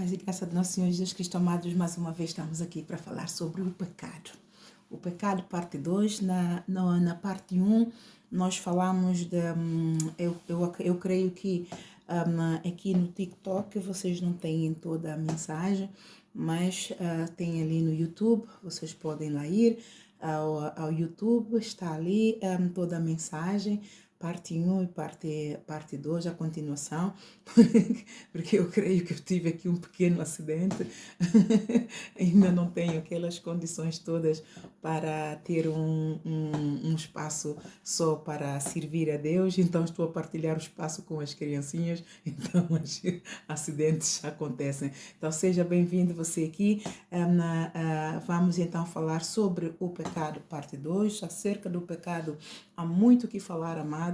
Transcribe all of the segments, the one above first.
Paz e graça do nosso Senhor Jesus Cristo, amados, mais uma vez estamos aqui para falar sobre o pecado. O pecado, parte 2. Na parte 1, nós falamos de... Eu creio que aqui no TikTok vocês não têm toda a mensagem, mas tem ali no YouTube, vocês podem lá ir ao YouTube, está ali toda a mensagem, parte 1 e parte 2, a continuação, porque eu creio que eu tive aqui um pequeno acidente, ainda não tenho aquelas condições todas para ter um espaço só para servir a Deus, então estou a partilhar o espaço com as criancinhas, então os acidentes acontecem. Então seja bem-vindo você aqui, vamos então falar sobre o pecado, parte 2, acerca do pecado. Há muito que falar, amados.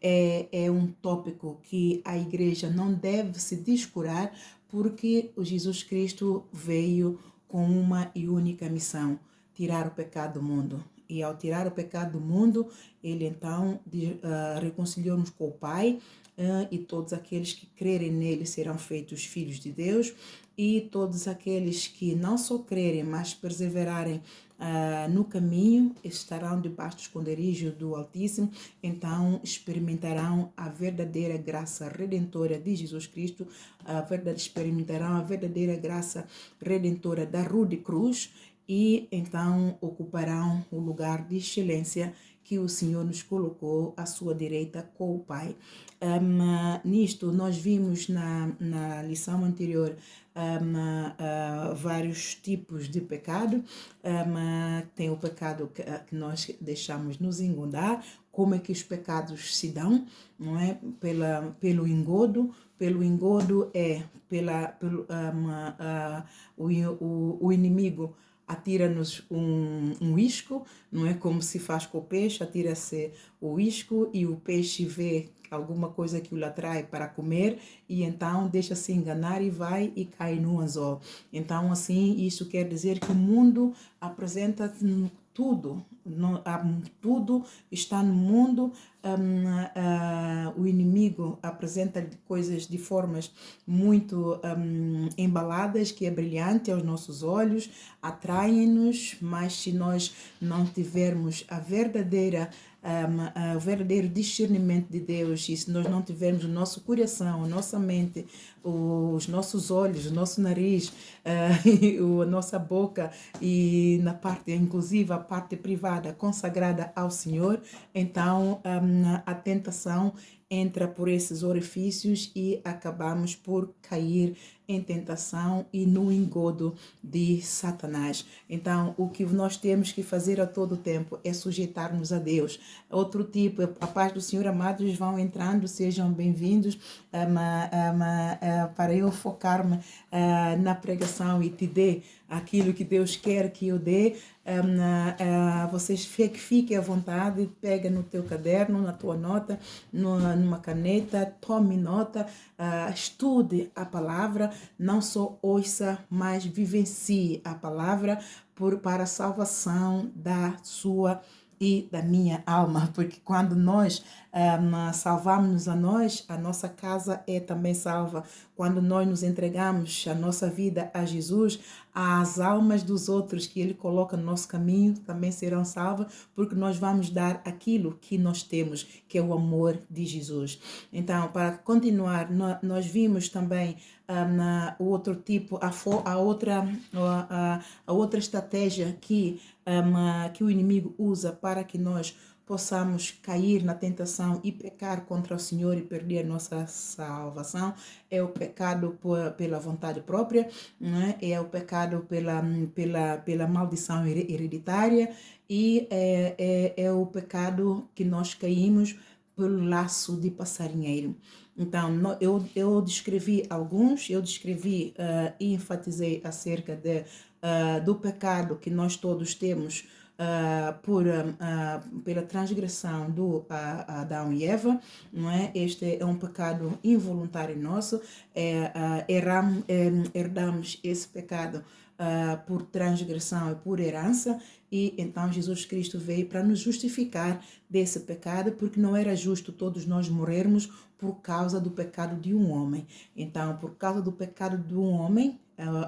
É um tópico que a igreja não deve se descurar, porque o Jesus Cristo veio com uma e única missão: tirar o pecado do mundo. E ao tirar o pecado do mundo, ele então reconciliou-nos com o Pai, e todos aqueles que crerem nele serão feitos filhos de Deus, e todos aqueles que não só crerem, mas perseverarem no caminho, estarão debaixo do esconderijo do Altíssimo, então experimentarão a verdadeira graça redentora de Jesus Cristo, experimentarão a verdadeira graça redentora da rude cruz, e então ocuparão o lugar de excelência que o Senhor nos colocou à sua direita com o Pai. Nisto, nós vimos na lição anterior vários tipos de pecado. Tem o pecado que nós deixamos nos engodar. Como é que os pecados se dão? Não é? Pelo engodo. Pelo engodo o inimigo atira-nos um isco, não é? Como se faz com o peixe, atira-se o isco e o peixe vê alguma coisa que o atrai para comer, e então deixa-se enganar e vai e cai no anzol. Então, assim, isso quer dizer que o mundo apresenta tudo, tudo está no mundo. O inimigo apresenta coisas de formas muito embaladas, que é brilhante aos nossos olhos, atraem-nos, mas se nós não tivermos o verdadeiro discernimento de Deus, e se nós não tivermos o nosso coração, a nossa mente, os nossos olhos, o nosso nariz, a nossa boca, e na parte, inclusive a parte privada, consagrada ao Senhor, então a tentação entra por esses orifícios e acabamos por cair em tentação e no engodo de Satanás. Então, o que nós temos que fazer a todo tempo é sujeitar-nos a Deus. Outro tipo, a paz do Senhor, amados, vão entrando, sejam bem-vindos, para eu focar-me na pregação e te dê aquilo que Deus quer que eu dê. Vocês fiquem à vontade, pega no teu caderno, na tua nota, numa caneta, tome nota, estude a palavra, não só ouça, mas vivencie a palavra para a salvação da sua e da minha alma, porque quando nós salvamos a nós, a nossa casa é também salva. Quando nós nos entregamos a nossa vida a Jesus, as almas dos outros que Ele coloca no nosso caminho também serão salvas, porque nós vamos dar aquilo que nós temos, que é o amor de Jesus. Então, para continuar, nós vimos também o outro tipo, a outra estratégia que o inimigo usa para que nós possamos cair na tentação e pecar contra o Senhor e perder a nossa salvação, é o pecado pela vontade própria, né? É o pecado pela maldição hereditária, e é o pecado que nós caímos pelo laço de passarinheiro. Então, eu descrevi alguns, e enfatizei acerca do pecado que nós todos temos pela transgressão do Adão e Eva, não é? Este é um pecado involuntário nosso, herdamos esse pecado por transgressão e por herança, e então Jesus Cristo veio para nos justificar desse pecado, porque não era justo todos nós morrermos por causa do pecado de um homem. Então, por causa do pecado de um homem,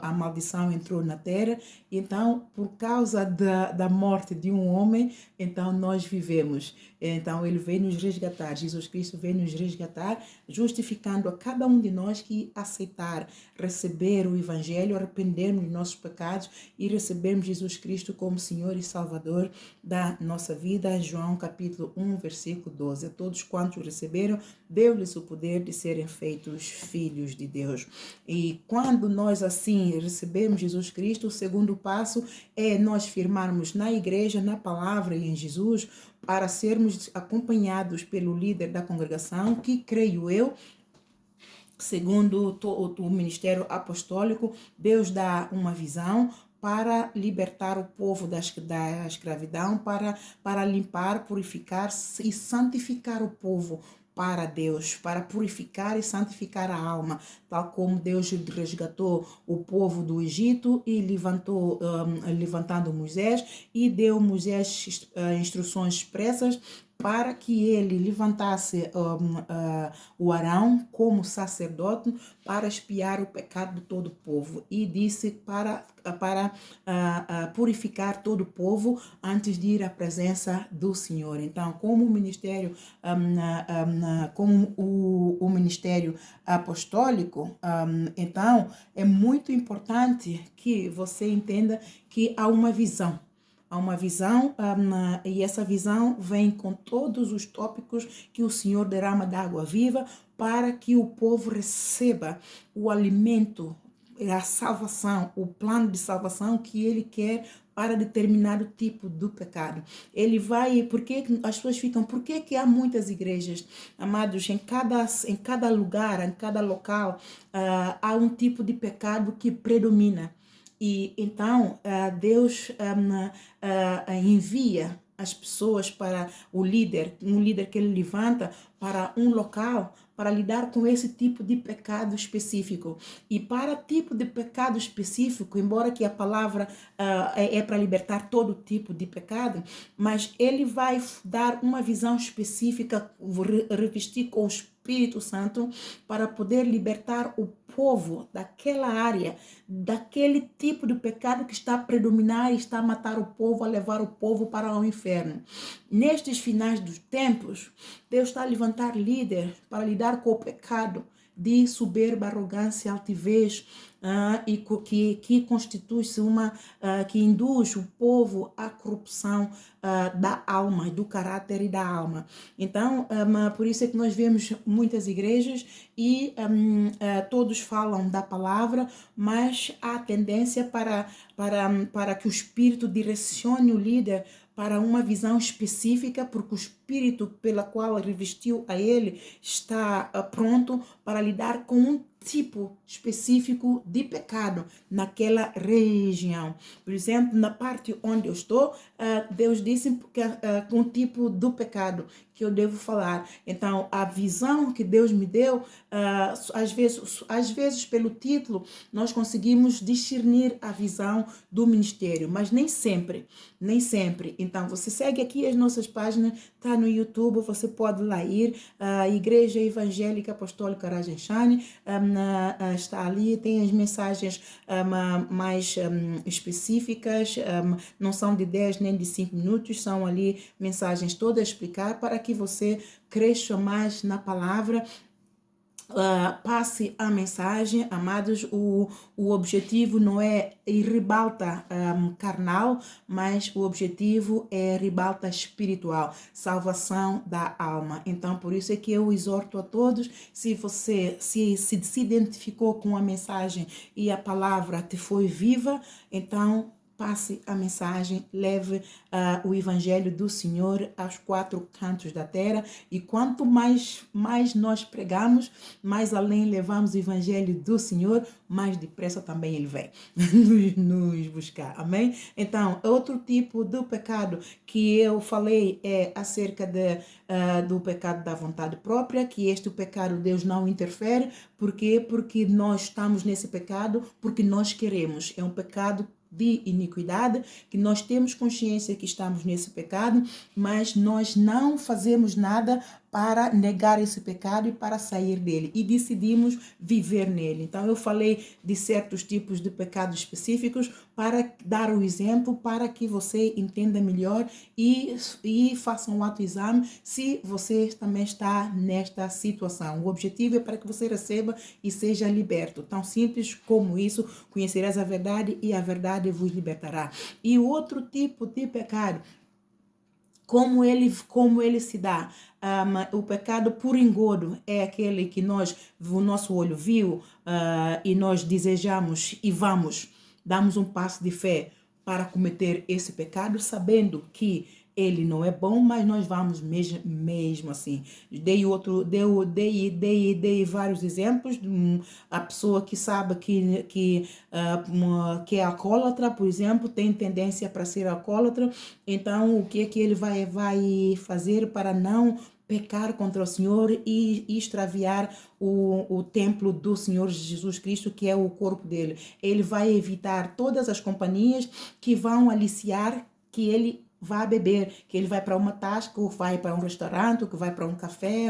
a maldição entrou na terra. Então, por causa da morte de um homem, então nós vivemos. Então, ele veio nos resgatar. Jesus Cristo veio nos resgatar, justificando a cada um de nós que aceitar, receber o Evangelho, arrependermos dos nossos pecados e recebermos Jesus Cristo como Senhor e Salvador da nossa vida. João capítulo 1, versículo 12. A todos quantos receberam, deu-lhes o poder de serem feitos filhos de Deus. E quando nós assim recebemos Jesus Cristo, o segundo passo é nós firmarmos na igreja, na palavra e em Jesus, para sermos acompanhados pelo líder da congregação, que creio eu, segundo o ministério apostólico, Deus dá uma visão para libertar o povo da escravidão, para limpar, purificar e santificar o povo para Deus, para purificar e santificar a alma, tal como Deus resgatou o povo do Egito e levantando Moisés e deu Moisés instruções expressas para que ele levantasse o Arão como sacerdote para expiar o pecado de todo o povo, e disse para purificar todo o povo antes de ir à presença do Senhor. Então, como o ministério, como o ministério apostólico, então é muito importante que você entenda que há uma visão. Há uma visão, e essa visão vem com todos os tópicos que o Senhor derrama da água viva para que o povo receba o alimento, a salvação, o plano de salvação que Ele quer para determinado tipo de pecado. Ele vai, porque as pessoas ficam, por que há muitas igrejas, amados, em cada lugar, em cada local, há um tipo de pecado que predomina. E então Deus envia as pessoas para um líder que ele levanta para um local para lidar com esse tipo de pecado específico. E para tipo de pecado específico, embora que a palavra é para libertar todo tipo de pecado, mas ele vai dar uma visão específica, revestir com o Espírito Santo para poder libertar o povo daquela área, daquele tipo de pecado que está a predominar e está a matar o povo, a levar o povo para o inferno. Nestes finais dos tempos, Deus está a levantar líderes para lidar com o pecado de soberba, arrogância, altivez, e que constitui-se que induz o povo à corrupção da alma, do caráter e da alma. Então, por isso é que nós vemos muitas igrejas e todos falam da palavra, mas há tendência para que o Espírito direcione o líder para uma visão específica, porque o Espírito pela qual revestiu a ele está pronto para lidar com um tipo específico de pecado naquela região. Por exemplo, na parte onde eu estou, Deus disse que um tipo do pecado que eu devo falar. Então, a visão que Deus me deu, às vezes pelo título, nós conseguimos discernir a visão do ministério, mas nem sempre. Então, você segue aqui as nossas páginas, está no YouTube, você pode lá ir, Igreja Evangélica Apostólica Arajanchane, está ali, tem as mensagens mais específicas, não são de 10 nem de 5 minutos, são ali mensagens todas a explicar para que você cresça mais na palavra. Passe a mensagem, amados. O objetivo não é ribalta carnal, mas o objetivo é ribalta espiritual, salvação da alma. Então, por isso é que eu exorto a todos, se você se identificou com a mensagem e a palavra te foi viva, então passe a mensagem, leve o Evangelho do Senhor aos 4 cantos da terra, e quanto mais nós pregamos, mais além levamos o Evangelho do Senhor, mais depressa também Ele vem nos buscar, amém? Então, outro tipo do pecado que eu falei é acerca do pecado da vontade própria, que este pecado Deus não interfere. Por quê? Porque nós estamos nesse pecado porque nós queremos. É um pecado de iniquidade, que nós temos consciência que estamos nesse pecado, mas nós não fazemos nada para negar esse pecado e para sair dele. E decidimos viver nele. Então eu falei de certos tipos de pecados específicos para dar o exemplo, para que você entenda melhor e faça um autoexame se você também está nesta situação. O objetivo é para que você receba e seja liberto. Tão simples como isso, conhecerás a verdade e a verdade vos libertará. E o outro tipo de pecado, como ele se dá. O pecado por engodo é aquele que o nosso olho viu e nós desejamos e damos um passo de fé para cometer esse pecado, sabendo que ele não é bom, mas nós vamos mesmo assim. Dei vários exemplos. A pessoa que sabe que é alcoólatra, por exemplo, tem tendência para ser alcoólatra. Então, o que é que ele vai fazer para não pecar contra o Senhor e extraviar o templo do Senhor Jesus Cristo, que é o corpo dele? Ele vai evitar todas as companhias que vão aliciar que ele vá beber, que ele vai para uma tasca, ou vai para um restaurante, ou que vai para um café,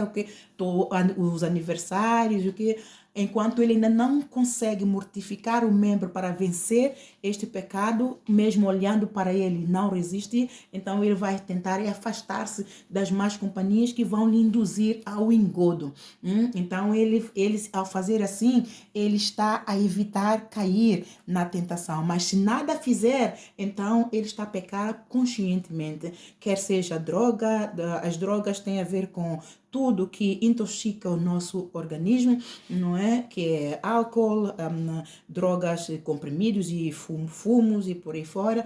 os aniversários, o que enquanto ele ainda não consegue mortificar o membro para vencer este pecado, mesmo olhando para ele não resistir, então ele vai tentar afastar-se das más companhias que vão lhe induzir ao engodo. Então ele ao fazer assim, ele está a evitar cair na tentação, mas se nada fizer, então ele está a pecar conscientemente, quer seja droga. As drogas têm a ver com tudo que intoxica o nosso organismo, não é? Que é álcool, drogas, comprimidos e fumos e por aí fora.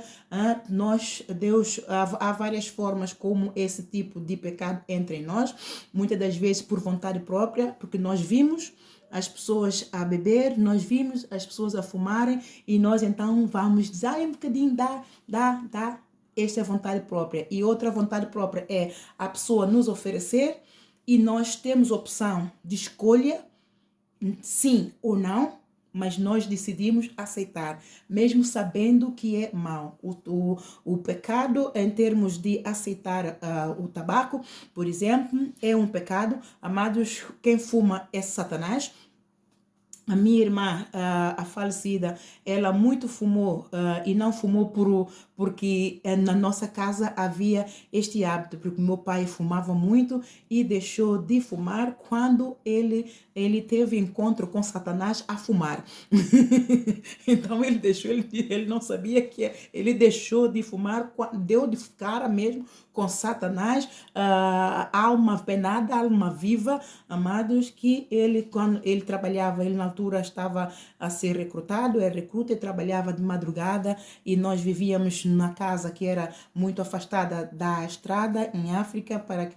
Há várias formas como esse tipo de pecado entra em nós, muitas das vezes por vontade própria, porque nós vimos as pessoas a beber, nós vimos as pessoas a fumarem e nós então vamos dizer, um bocadinho, dá. Esta é a vontade própria. E outra vontade própria é a pessoa nos oferecer e nós temos opção de escolha, sim ou não, mas nós decidimos aceitar, mesmo sabendo que é mau. O pecado, em termos de aceitar o tabaco, por exemplo, é um pecado. Amados, quem fuma é Satanás. A minha irmã, a falecida, ela muito fumou e não fumou porque na nossa casa havia este hábito, porque meu pai fumava muito e deixou de fumar quando ele teve encontro com Satanás a fumar. Então ele não sabia que ele deixou de fumar, deu de cara mesmo com Satanás, alma penada, alma viva, amados, que quando ele trabalhava, ele na altura estava a ser recrutado, é recruta e trabalhava de madrugada e nós vivíamos numa casa que era muito afastada da estrada em África. Para que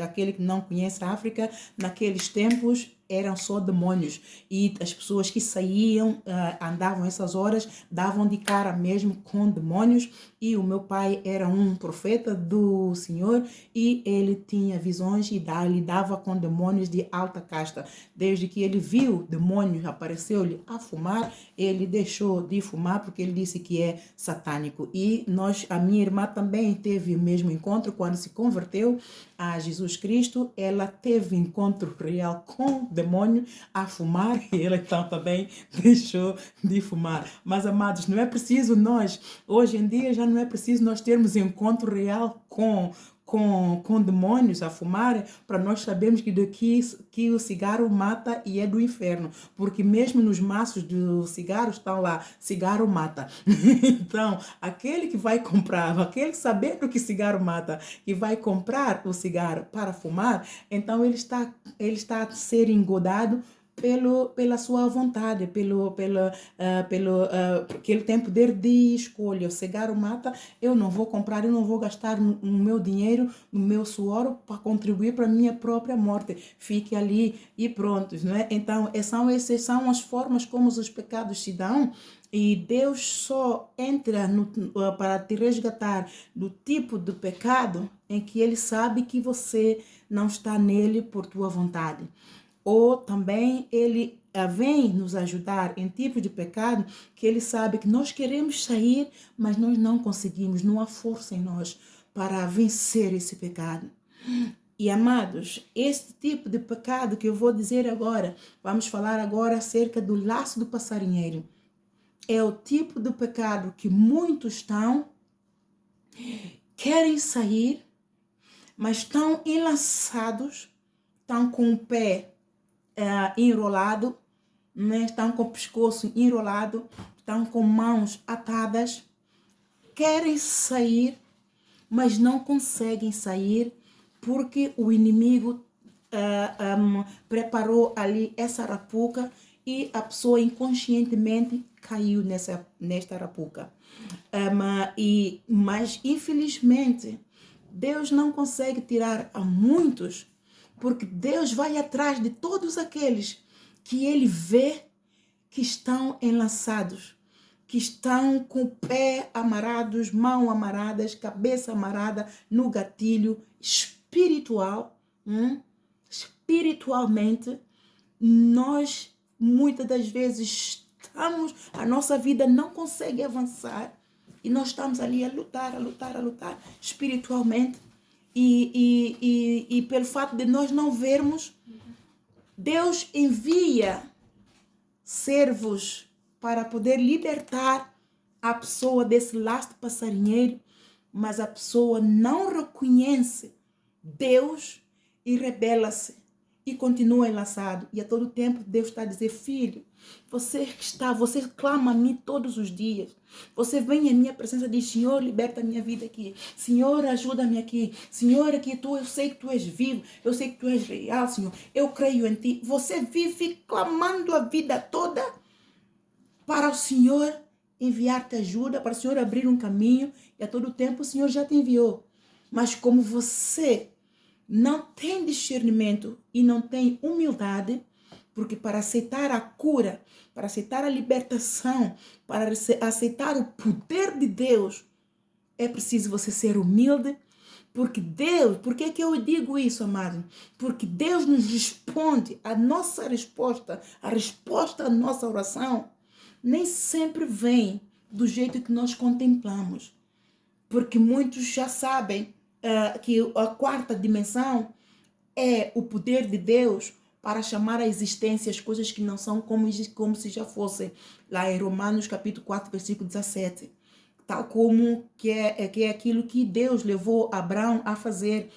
aquele que não conhece a África, naqueles tempos eram só demônios e as pessoas que saíam, andavam essas horas, davam de cara mesmo com demônios. E o meu pai era um profeta do Senhor e ele tinha visões e lidava com demônios de alta casta. Desde que ele viu demônios, apareceu-lhe a fumar, ele deixou de fumar porque ele disse que é satânico. E a minha irmã também teve o mesmo encontro quando se converteu a Jesus Cristo. Ela teve encontro real com demônio a fumar e ela então também deixou de fumar. Mas, amados, não é preciso hoje em dia já não é preciso nós termos encontro real com demônios a fumar para nós sabermos que o cigarro mata e é do inferno, porque mesmo nos maços do cigarro estão lá, cigarro mata. Então, aquele que vai comprar, aquele que sabendo que cigarro mata, que vai comprar o cigarro para fumar, então ele está a ser engodado pela sua vontade, porque ele tem poder de escolha. O cigarro mata, eu não vou comprar, eu não vou gastar o meu dinheiro, o meu suor para contribuir para a minha própria morte. Fique ali e pronto, não é? Então, essas são as formas como os pecados se dão. E Deus só entra para te resgatar do tipo de pecado em que Ele sabe que você não está nele por tua vontade. Ou também ele vem nos ajudar em tipos de pecado que ele sabe que nós queremos sair, mas nós não conseguimos, não há força em nós para vencer esse pecado. E amados, este tipo de pecado que eu vou dizer agora, vamos falar agora acerca do laço do passarinheiro. É o tipo de pecado que muitos querem sair, mas estão enlaçados, estão com o pé enrolado, né? Estão com o pescoço enrolado, estão com mãos atadas, querem sair, mas não conseguem sair porque o inimigo preparou ali essa arapuca e a pessoa inconscientemente caiu nesta arapuca. Mas infelizmente Deus não consegue tirar a muitos, porque Deus vai atrás de todos aqueles que Ele vê que estão enlaçados, que estão com o pé amarrados, mão amarradas, cabeça amarrada no gatilho espiritual. Espiritualmente, nós muitas das vezes a nossa vida não consegue avançar e nós estamos ali a lutar espiritualmente e pelo fato de nós não vermos, Deus envia servos para poder libertar a pessoa desse laço de passarinheiro, mas a pessoa não reconhece Deus e rebela-se e continua enlaçado. E a todo tempo Deus está a dizer: filho, você clama a mim todos os dias. Você vem em minha presença e diz: Senhor, liberta a minha vida aqui. Senhor, ajuda-me aqui. Senhor, aqui eu sei que tu és vivo. Eu sei que tu és real, Senhor. Eu creio em ti. Você vive clamando a vida toda para o Senhor enviar-te ajuda, para o Senhor abrir um caminho. E a todo tempo o Senhor já te enviou. Mas como você não tem discernimento e não tem humildade, porque para aceitar a cura, para aceitar a libertação, para aceitar o poder de Deus, é preciso você ser humilde, porque Deus, por que eu digo isso, amado? Porque Deus nos responde, a nossa resposta, a resposta à nossa oração, nem sempre vem do jeito que nós contemplamos. Porque muitos já sabem que a quarta dimensão é o poder de Deus para chamar à existência as coisas que não são como se já fossem. Lá em Romanos capítulo 4, versículo 17. Tal como que é aquilo que Deus levou Abraão a fazer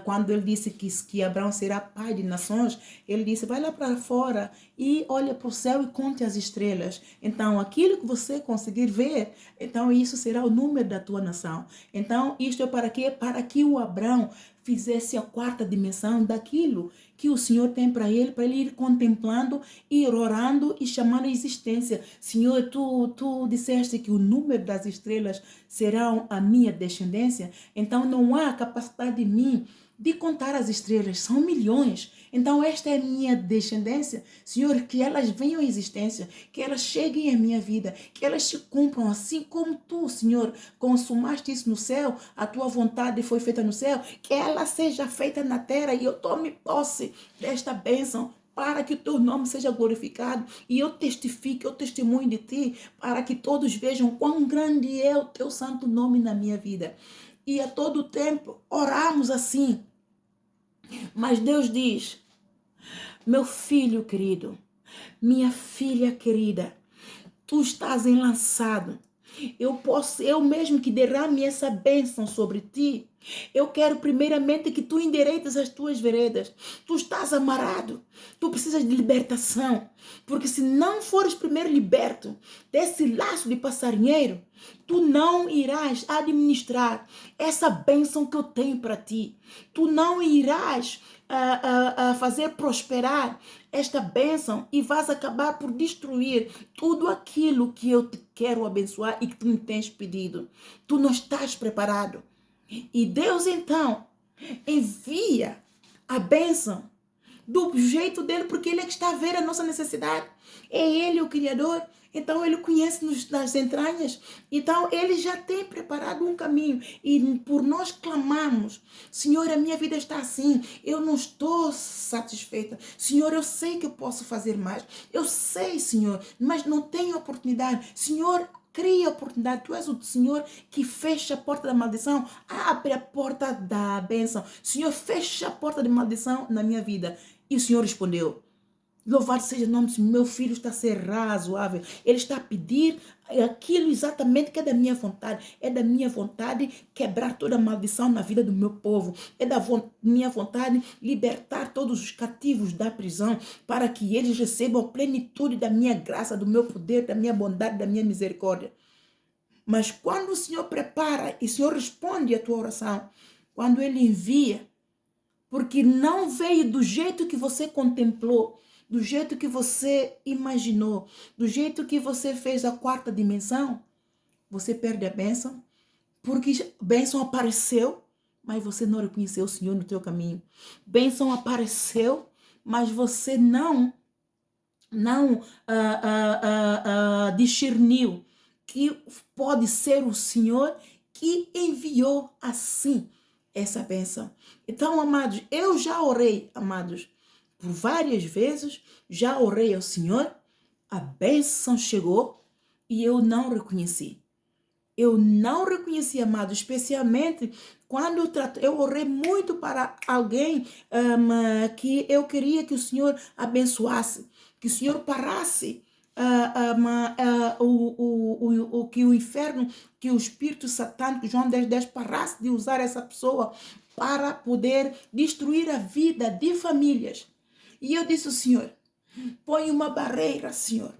quando ele disse que Abraão será pai de nações. Ele disse: vai lá para fora e olha para o céu e conte as estrelas. Então, aquilo que você conseguir ver, então isso será o número da tua nação. Então, isto é para quê? Para que o Abraão fizesse a quarta dimensão daquilo que o Senhor tem para ele ir contemplando, ir orando e chamando a existência. Senhor, tu disseste que o número das estrelas serão a minha descendência, então não há capacidade em mim de contar as estrelas, são milhões. Então esta é a minha descendência. Senhor, que elas venham à existência, que elas cheguem à minha vida, que elas se cumpram assim como tu, Senhor, consumaste isso no céu, a tua vontade foi feita no céu, que ela seja feita na terra e eu tome posse desta bênção para que o teu nome seja glorificado e eu testifique, eu testemunho de ti, para que todos vejam quão grande é o teu santo nome na minha vida. E a todo tempo oramos assim. Mas Deus diz: meu filho querido, minha filha querida, tu estás enlaçado. Eu mesmo que derrame essa bênção sobre ti. Eu quero primeiramente que tu endireites as tuas veredas. Tu estás amarrado. Tu precisas de libertação. Porque se não fores primeiro liberto desse laço de passarinheiro, tu não irás administrar essa bênção que eu tenho para ti. Tu não irás fazer prosperar esta bênção e vais acabar por destruir tudo aquilo que eu te quero abençoar e que tu me tens pedido. Tu não estás preparado. E Deus então envia a bênção do jeito dele, porque ele é que está a ver a nossa necessidade. É ele o Criador, então ele conhece-nos nas entranhas. Então ele já tem preparado um caminho e por nós clamamos: Senhor, a minha vida está assim, eu não estou satisfeita. Senhor, eu sei que eu posso fazer mais. Eu sei, Senhor, mas não tenho oportunidade. Senhor, cria oportunidade. Tu és o Senhor que fecha a porta da maldição, abre a porta da bênção. Senhor, fecha a porta de maldição na minha vida. E o Senhor respondeu: louvado seja o nome do Senhor, meu filho está a ser razoável. Ele está a pedir aquilo exatamente que é da minha vontade. É da minha vontade quebrar toda a maldição na vida do meu povo. É da minha vontade libertar todos os cativos da prisão, para que eles recebam a plenitude da minha graça, do meu poder, da minha bondade, da minha misericórdia. Mas quando o Senhor prepara e o Senhor responde à tua oração, quando Ele envia, porque não veio do jeito que você contemplou, do jeito que você imaginou, do jeito que você fez a quarta dimensão, você perde a bênção, porque a bênção apareceu, mas você não reconheceu o Senhor no teu caminho. Bênção apareceu, mas você não discerniu que pode ser o Senhor que enviou assim essa bênção. Então, amados, eu já orei, amados, por várias vezes, já orei ao Senhor, a bênção chegou e eu não reconheci. Eu não reconheci, amado, especialmente quando eu orei muito para alguém que eu queria que o Senhor abençoasse, que o Senhor parasse que o inferno, que o espírito satânico, João 10:10, parasse de usar essa pessoa para poder destruir a vida de famílias. E eu disse ao Senhor: põe uma barreira, Senhor.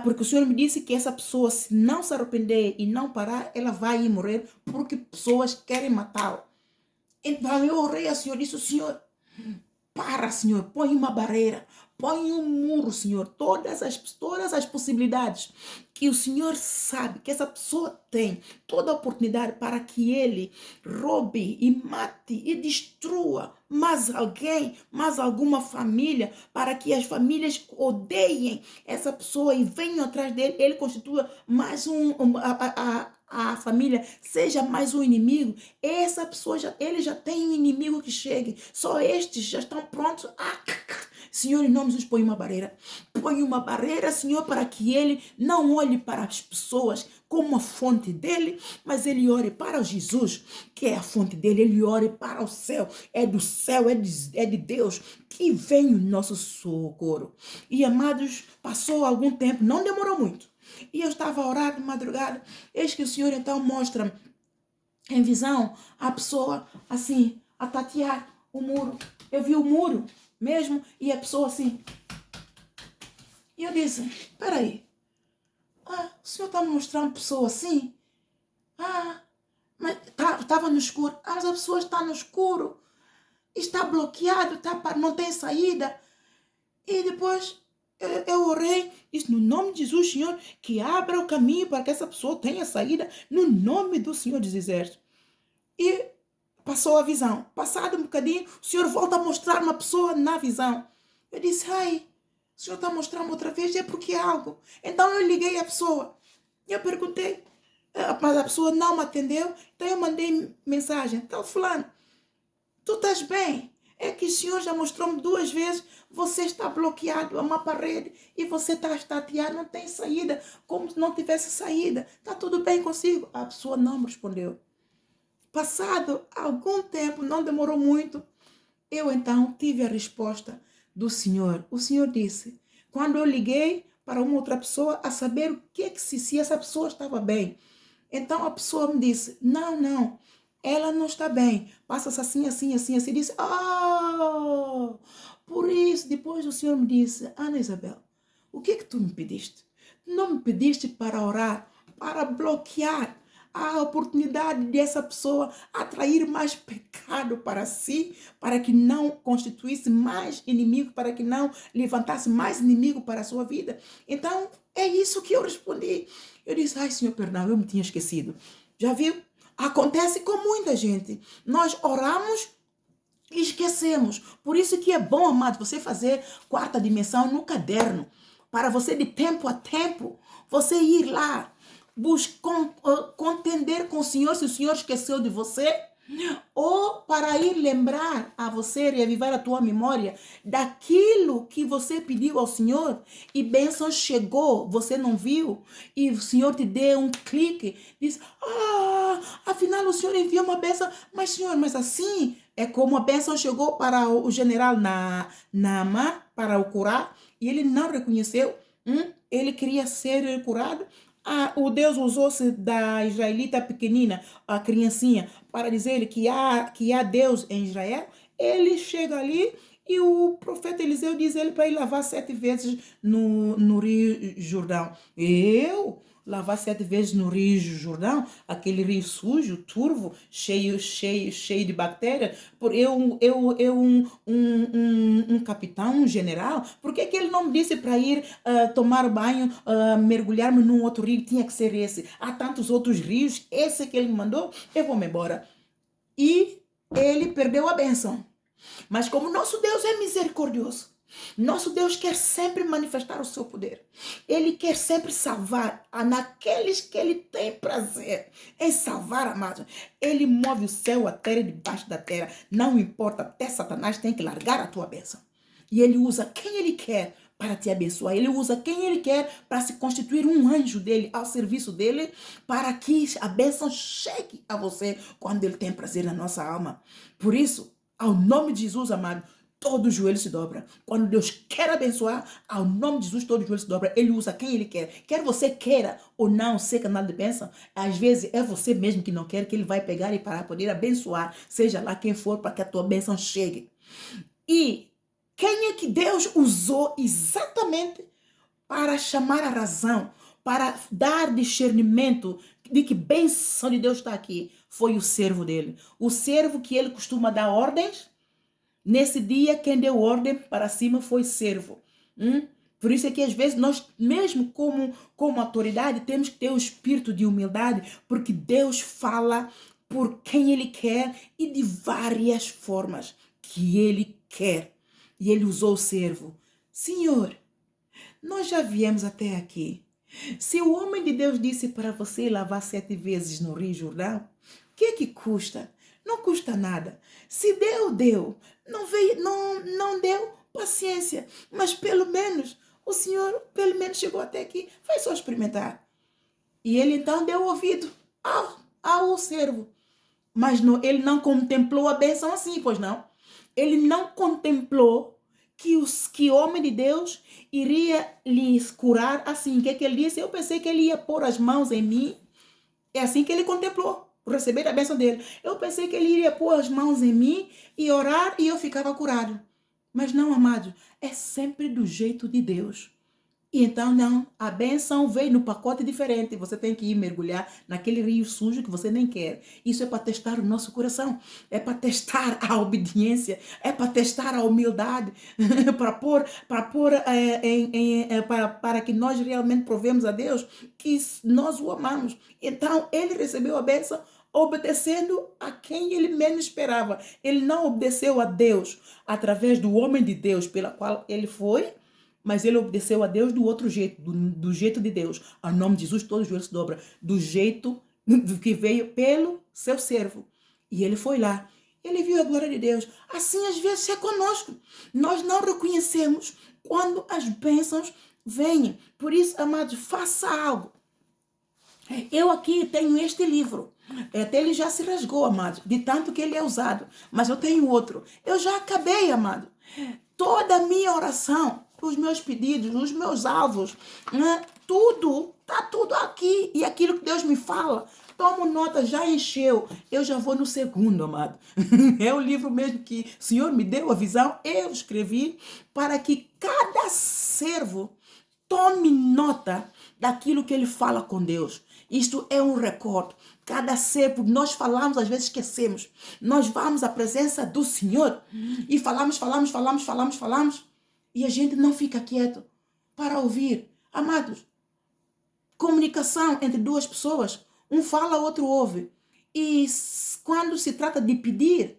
Porque o Senhor me disse que essa pessoa, se não se arrepender e não parar, ela vai ir morrer, porque pessoas querem matá-lo. Então eu orei ao Senhor, disse o Senhor: para, Senhor, põe uma barreira, põe um muro, Senhor, todas as possibilidades que o Senhor sabe que essa pessoa tem, toda a oportunidade para que ele roube e mate e destrua mais alguém, mais alguma família, para que as famílias odeiem essa pessoa e venham atrás dele, ele constitua mais a família seja mais um inimigo. Essa pessoa ele já tem um inimigo que chegue, só estes já estão prontos. Senhor, em nome de Jesus, põe uma barreira, Senhor, para que ele não olhe para as pessoas como a fonte dele, mas ele ore para Jesus, que é a fonte dele. Ele ore para o céu, é do céu, é de Deus que vem o nosso socorro. E, amados, passou algum tempo, não demorou muito, e eu estava a orar de madrugada, eis que o Senhor então mostra em visão a pessoa assim, a tatear o muro. Eu vi o muro mesmo e a pessoa assim. E eu disse: peraí, o Senhor está me mostrando uma pessoa assim? Mas estava no escuro. Mas a pessoa está no escuro, está bloqueado, não tem saída. E depois eu orei, disse: no nome de Jesus, Senhor, que abra o caminho para que essa pessoa tenha saída, no nome do Senhor dos Exércitos. E passou a visão. Passado um bocadinho, o Senhor volta a mostrar uma pessoa na visão. Eu disse: o Senhor está mostrando outra vez, é porque é algo. Então eu liguei a pessoa. Eu perguntei, mas a pessoa não me atendeu. Então eu mandei mensagem: então, fulano, tu estás bem? É que o Senhor já mostrou-me 2 vezes, você está bloqueado a uma parede e você está estateado, não tem saída, como se não tivesse saída. Está tudo bem consigo? A pessoa não me respondeu. Passado algum tempo, não demorou muito, eu então tive a resposta do Senhor. O Senhor disse, quando eu liguei para uma outra pessoa a saber o que se essa pessoa estava bem. Então a pessoa me disse: não, ela não está bem, passa-se assim. Disse: por isso, depois o Senhor me disse: Ana Isabel, o que tu me pediste? Não me pediste para orar, para bloquear a oportunidade dessa pessoa atrair mais pecado para si, para que não constituísse mais inimigo, para que não levantasse mais inimigo para a sua vida. Então, é isso que eu respondi. Eu disse: Senhor, perdão, eu me tinha esquecido. Já viu? Acontece com muita gente. Nós oramos e esquecemos. Por isso que é bom, amado, você fazer 4ª dimensão no caderno, para você de tempo a tempo, você ir lá, contender com o Senhor, se o Senhor esqueceu de você, ou para ir lembrar a você, reavivar a tua memória daquilo que você pediu ao Senhor e bênção chegou, você não viu, e o Senhor te deu um clique, diz, afinal o Senhor enviou uma bênção, mas Senhor, mas assim é como a bênção chegou para o general Naamã para o curar, e ele não reconheceu, ele queria ser curado. O Deus usou-se da israelita pequenina, a criancinha, para dizer que há Deus em Israel. Ele chega ali e o profeta Eliseu diz ele para ir lavar 7 vezes no Rio Jordão. Eu lavar 7 vezes no Rio Jordão, aquele rio sujo, turvo, cheio de bactérias, por um capitão, um general, por que ele não me disse para ir tomar banho, mergulhar-me num outro rio? Tinha que ser esse. Há tantos outros rios, esse que ele me mandou, eu vou-me embora. E ele perdeu a bênção. Mas como nosso Deus é misericordioso, nosso Deus quer sempre manifestar o seu poder. Ele quer sempre salvar naqueles que ele tem prazer em salvar, amados. Ele move o céu, a terra e debaixo da terra. Não importa, até Satanás tem que largar a tua bênção. E ele usa quem ele quer para te abençoar. Ele usa quem ele quer para se constituir um anjo dele, ao serviço dele, para que a bênção chegue a você quando ele tem prazer na nossa alma. Por isso, ao nome de Jesus, amado, todo joelho se dobra. Quando Deus quer abençoar, ao nome de Jesus, todo joelho se dobra. Ele usa quem ele quer. Quer você queira ou não ser canal de bênção, às vezes é você mesmo que não quer, que ele vai pegar e para poder abençoar, seja lá quem for, para que a tua bênção chegue. E quem é que Deus usou exatamente para chamar a razão, para dar discernimento de que bênção de Deus está aqui? Foi o servo dele. O servo que ele costuma dar ordens. Nesse dia, quem deu ordem para cima foi servo. Por isso é que às vezes nós, mesmo como autoridade, temos que ter o espírito de humildade, porque Deus fala por quem Ele quer e de várias formas que Ele quer. E Ele usou o servo. Senhor, nós já viemos até aqui. Se o homem de Deus disse para você lavar 7 vezes no Rio Jordão, o que é que custa? Não custa nada. Se deu, deu. Não veio, não deu, paciência. Mas pelo menos, o Senhor, pelo menos chegou até aqui. Vai só experimentar. E ele então deu ouvido ao servo. Mas ele não contemplou a bênção assim, pois não? Ele não contemplou que o homem de Deus iria lhe curar assim. O que ele disse? Eu pensei que ele ia pôr as mãos em mim. É assim que ele contemplou, por receber a bênção dele. Eu pensei que ele iria pôr as mãos em mim e orar e eu ficava curado. Mas não, amado, é sempre do jeito de Deus. E então, não, a bênção veio no pacote diferente. Você tem que ir mergulhar naquele rio sujo que você nem quer. Isso é para testar o nosso coração. É para testar a obediência. É para testar a humildade. Para que nós realmente provemos a Deus que nós o amamos. Então, ele recebeu a bênção obedecendo a quem ele menos esperava. Ele não obedeceu a Deus através do homem de Deus pela qual ele foi, mas ele obedeceu a Deus do outro jeito, do jeito de Deus. Ao nome de Jesus, todo joelho se dobra. Do jeito que veio pelo seu servo. E ele foi lá. Ele viu a glória de Deus. Assim, às vezes, é conosco. Nós não reconhecemos quando as bênçãos vêm. Por isso, amados, faça algo. Eu aqui tenho este livro. Até ele já se rasgou, amado, de tanto que ele é usado. Mas eu tenho outro. Eu já acabei, amado. Toda a minha oração, os meus pedidos, os meus alvos, né? Tudo, tá tudo aqui. E aquilo que Deus me fala, tomo nota, já encheu. Eu já vou no segundo, amado. É o livro mesmo que o Senhor me deu a visão. Eu escrevi para que cada servo tome nota daquilo que ele fala com Deus. Isto é um recorde. Cada servo, nós falamos, às vezes esquecemos. Nós vamos à presença do Senhor e falamos. E a gente não fica quieto para ouvir. Amados, comunicação entre duas pessoas. Um fala, outro ouve. E quando se trata de pedir,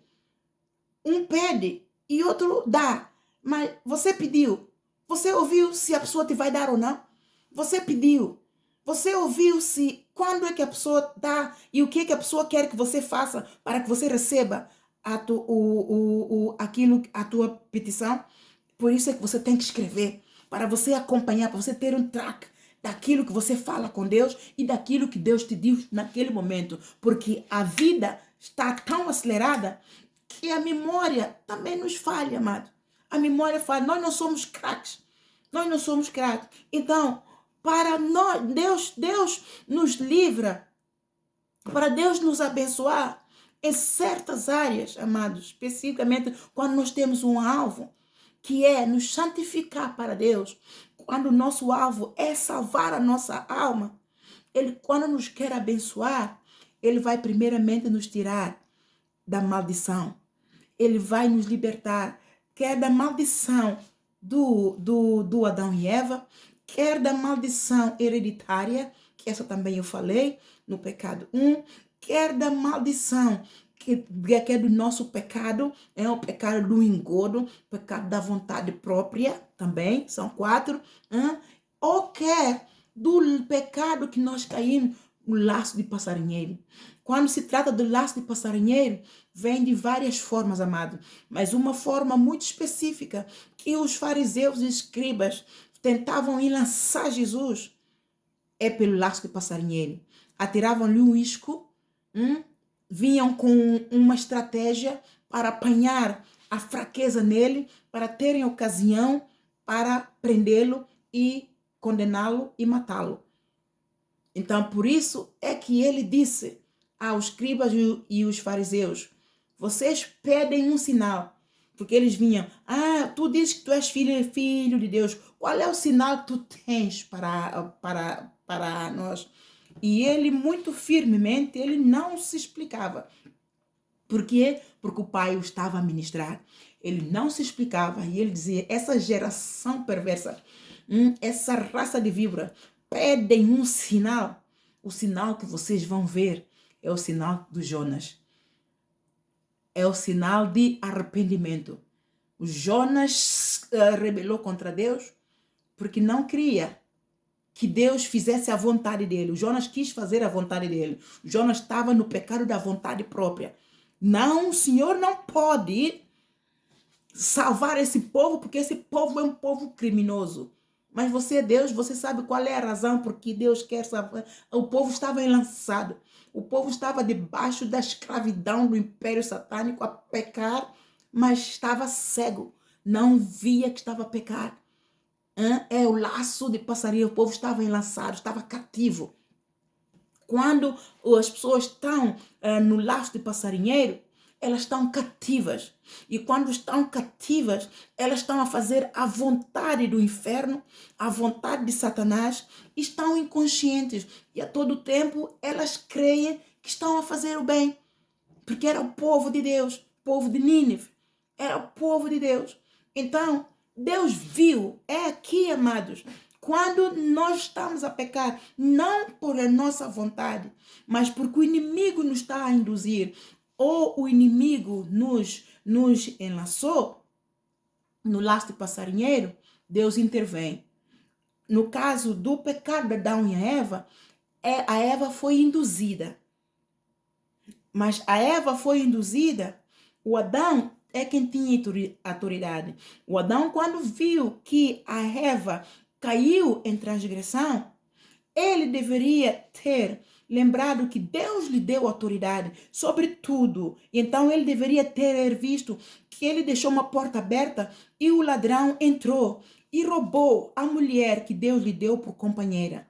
um pede e outro dá. Mas você pediu. Você ouviu se a pessoa te vai dar ou não? Você pediu. Você ouviu se quando é que a pessoa dá e o que é que a pessoa quer que você faça para que você receba a tua petição? Por isso é que você tem que escrever, para você acompanhar, para você ter um track daquilo que você fala com Deus e daquilo que Deus te diz naquele momento. Porque a vida está tão acelerada que a memória também nos falha, amado. A memória falha. Nós não somos craques. Nós não somos craques. Então, para nós, Deus nos livra, para Deus nos abençoar em certas áreas, amados, especificamente quando nós temos um alvo, que é nos santificar para Deus. Quando o nosso alvo é salvar a nossa alma, Ele, quando nos quer abençoar, Ele vai primeiramente nos tirar da maldição. Ele vai nos libertar, quer da maldição do Adão e Eva, quer da maldição hereditária, que essa também eu falei, no pecado 1, quer da maldição que é do nosso pecado, é o pecado do engodo, pecado da vontade própria, também, são 4, ou quer do pecado que nós caímos no laço de passarinheiro. Quando se trata do laço de passarinheiro, vem de várias formas, amado, mas uma forma muito específica que os fariseus e escribas tentavam enlaçar Jesus é pelo laço de passarinheiro. Atiravam-lhe um isco, vinham com uma estratégia para apanhar a fraqueza nele, para terem ocasião para prendê-lo e condená-lo e matá-lo. Então, por isso é que ele disse aos escribas e os fariseus: vocês pedem um sinal. Porque eles vinham: tu dizes que tu és filho de Deus. Qual é o sinal que tu tens para nós? E ele, muito firmemente, ele não se explicava. Por quê? Porque o pai o estava a ministrar. Ele não se explicava. E ele dizia: essa geração perversa, essa raça de víbora, pedem um sinal. O sinal que vocês vão ver é o sinal do Jonas. É o sinal de arrependimento. O Jonas rebelou contra Deus porque não queria que Deus fizesse a vontade dele. O Jonas quis fazer a vontade dele. O Jonas estava no pecado da vontade própria. Não, o Senhor não pode salvar esse povo porque esse povo é um povo criminoso. Mas você é Deus, você sabe qual é a razão por que Deus quer salvar. O povo estava enlaçado. O povo estava debaixo da escravidão do império satânico a pecar, mas estava cego. Não via que estava a pecar. É o laço de passarinho. O povo estava enlaçado, estava cativo. Quando as pessoas estão no laço de passarinheiro, elas estão cativas. E quando estão cativas, elas estão a fazer a vontade do inferno, a vontade de Satanás, e estão inconscientes. E a todo tempo elas creem que estão a fazer o bem. Porque era o povo de Deus, o povo de Nínive. Era o povo de Deus. Então, Deus viu, é aqui, amados, quando nós estamos a pecar, não por a nossa vontade, mas porque o inimigo nos está a induzir, ou o inimigo nos enlaçou no laço de passarinheiro, Deus intervém. No caso do pecado de Adão e a Eva foi induzida. Mas a Eva foi induzida, o Adão é quem tinha autoridade. O Adão, quando viu que a Eva caiu em transgressão, ele deveria ter lembrado que Deus lhe deu autoridade sobre tudo. Então ele deveria ter visto que ele deixou uma porta aberta e o ladrão entrou e roubou a mulher que Deus lhe deu por companheira.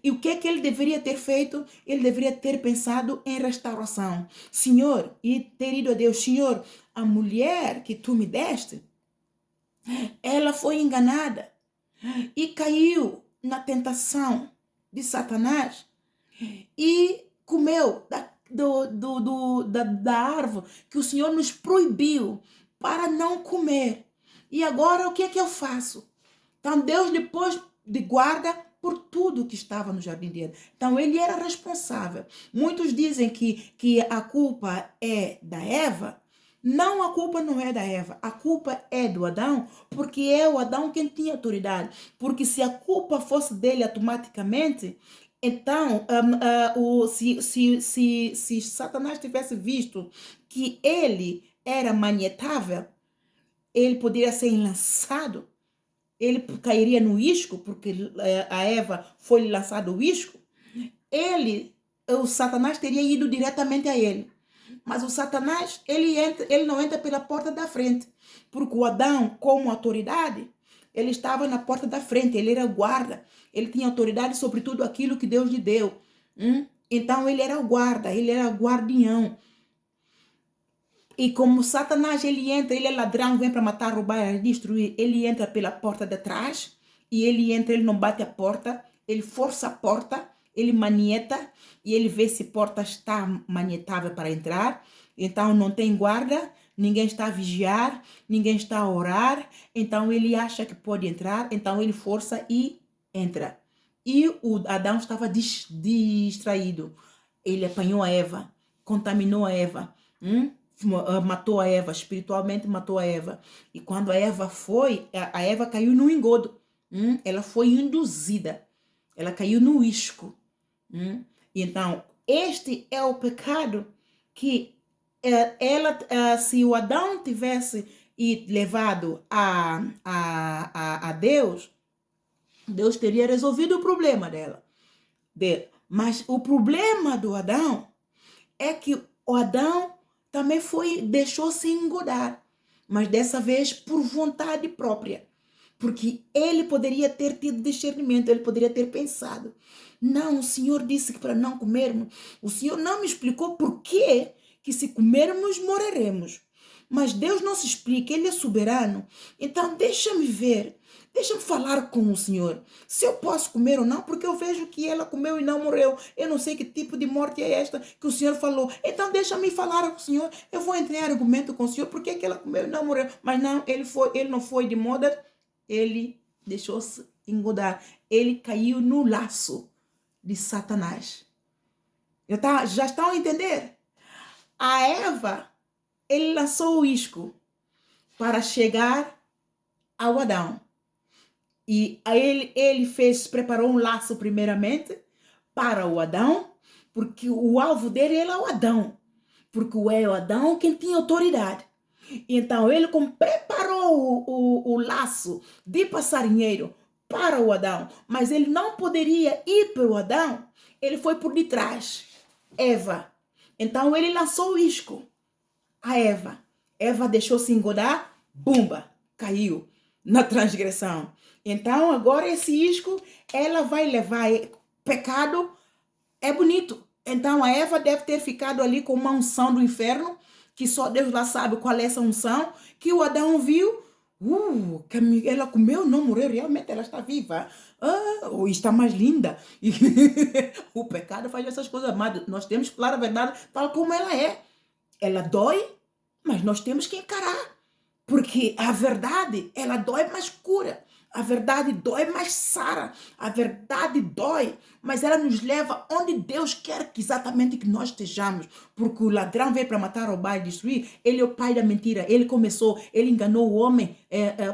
E o que é que ele deveria ter feito? Ele deveria ter pensado em restauração. Senhor, e ter ido a Deus: Senhor, a mulher que tu me deste, ela foi enganada e caiu na tentação de Satanás e comeu da árvore que o Senhor nos proibiu para não comer. E agora o que é que eu faço? Então Deus lhe pôs de guarda por tudo que estava no jardim de Éden. Então ele era responsável. Muitos dizem que a culpa é da Eva. Não, a culpa não é da Eva. A culpa é do Adão, porque é o Adão quem tinha autoridade. Porque se a culpa fosse dele automaticamente, Então, se Satanás tivesse visto que ele era manietável, ele poderia ser lançado, ele cairia no isco, porque a Eva foi lançada o isco, o Satanás teria ido diretamente a ele. Mas o Satanás, ele não entra pela porta da frente, porque o Adão, como autoridade, ele estava na porta da frente, ele era o guarda, ele tinha autoridade sobre tudo aquilo que Deus lhe deu. Então ele era o guarda, ele era o guardião. E como Satanás, ele entra, ele é ladrão, vem para matar, roubar e destruir, ele entra pela porta de trás, e ele entra, ele não bate a porta, ele força a porta, ele manieta, e ele vê se a porta está manietável para entrar, então não tem guarda, ninguém está a vigiar, ninguém está a orar, então ele acha que pode entrar, então ele força e entra. E o Adão estava distraído, ele apanhou a Eva, contaminou a Eva, matou a Eva, espiritualmente matou a Eva. E quando a Eva foi, a Eva caiu no engodo. Ela foi induzida. Ela caiu no isco. Então, este é o pecado que se o Adão tivesse levado a Deus, Deus teria resolvido o problema dele. Mas o problema do Adão é que o Adão também deixou-se engodar, mas dessa vez por vontade própria, porque ele poderia ter tido discernimento, ele poderia ter pensado, não, o Senhor disse que para não comermos, o Senhor não me explicou por que se comermos morreremos, mas Deus não se explica, Ele é soberano, então deixa-me ver, deixa-me falar com o Senhor, se eu posso comer ou não, porque eu vejo que ela comeu e não morreu, eu não sei que tipo de morte é esta que o Senhor falou, então deixa-me falar com o Senhor, eu vou entrar em argumento com o Senhor, por que ela comeu e não morreu, mas não, ele não foi de moda, ele deixou-se engodar, ele caiu no laço de Satanás. Já estão a entender? A Eva, ele lançou o isco para chegar ao Adão. E ele preparou um laço primeiramente para o Adão, porque o alvo dele era o Adão, porque é o Adão quem tinha autoridade. Então ele preparou o laço de passarinheiro para o Adão, mas ele não poderia ir para o Adão, ele foi por detrás, Eva. Então ele lançou o isco a Eva. Eva deixou-se engodar, bumba, caiu na transgressão. Então agora esse isco, ela vai levar pecado, é bonito. Então a Eva deve ter ficado ali com uma unção do inferno, que só Deus lá sabe qual é essa unção, que o Adão viu, que ela comeu, não morreu, realmente ela está viva. Está mais linda. E o pecado faz essas coisas, mas nós temos que falar a verdade tal como ela é. Ela dói, mas nós temos que encarar. Porque a verdade, ela dói, mas cura. A verdade dói, mas sara. A verdade dói, mas ela nos leva onde Deus quer exatamente que nós estejamos. Porque o ladrão veio para matar, roubar e destruir. Ele é o pai da mentira. Ele começou, ele enganou o homem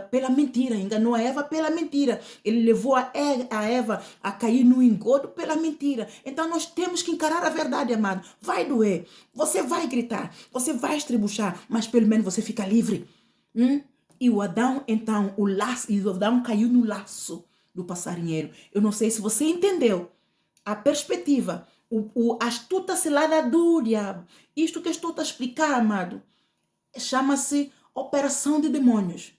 pela mentira. Enganou a Eva pela mentira. Ele levou a Eva a cair no engodo pela mentira. Então nós temos que encarar a verdade, amado. Vai doer. Você vai gritar. Você vai estribuchar. Mas pelo menos você fica livre. E o Adão, então, o Adão caiu no laço do passarinheiro. Eu não sei se você entendeu a perspectiva, a astuta cilada do diabo. Isto que eu estou a explicar, amado, chama-se operação de demônios.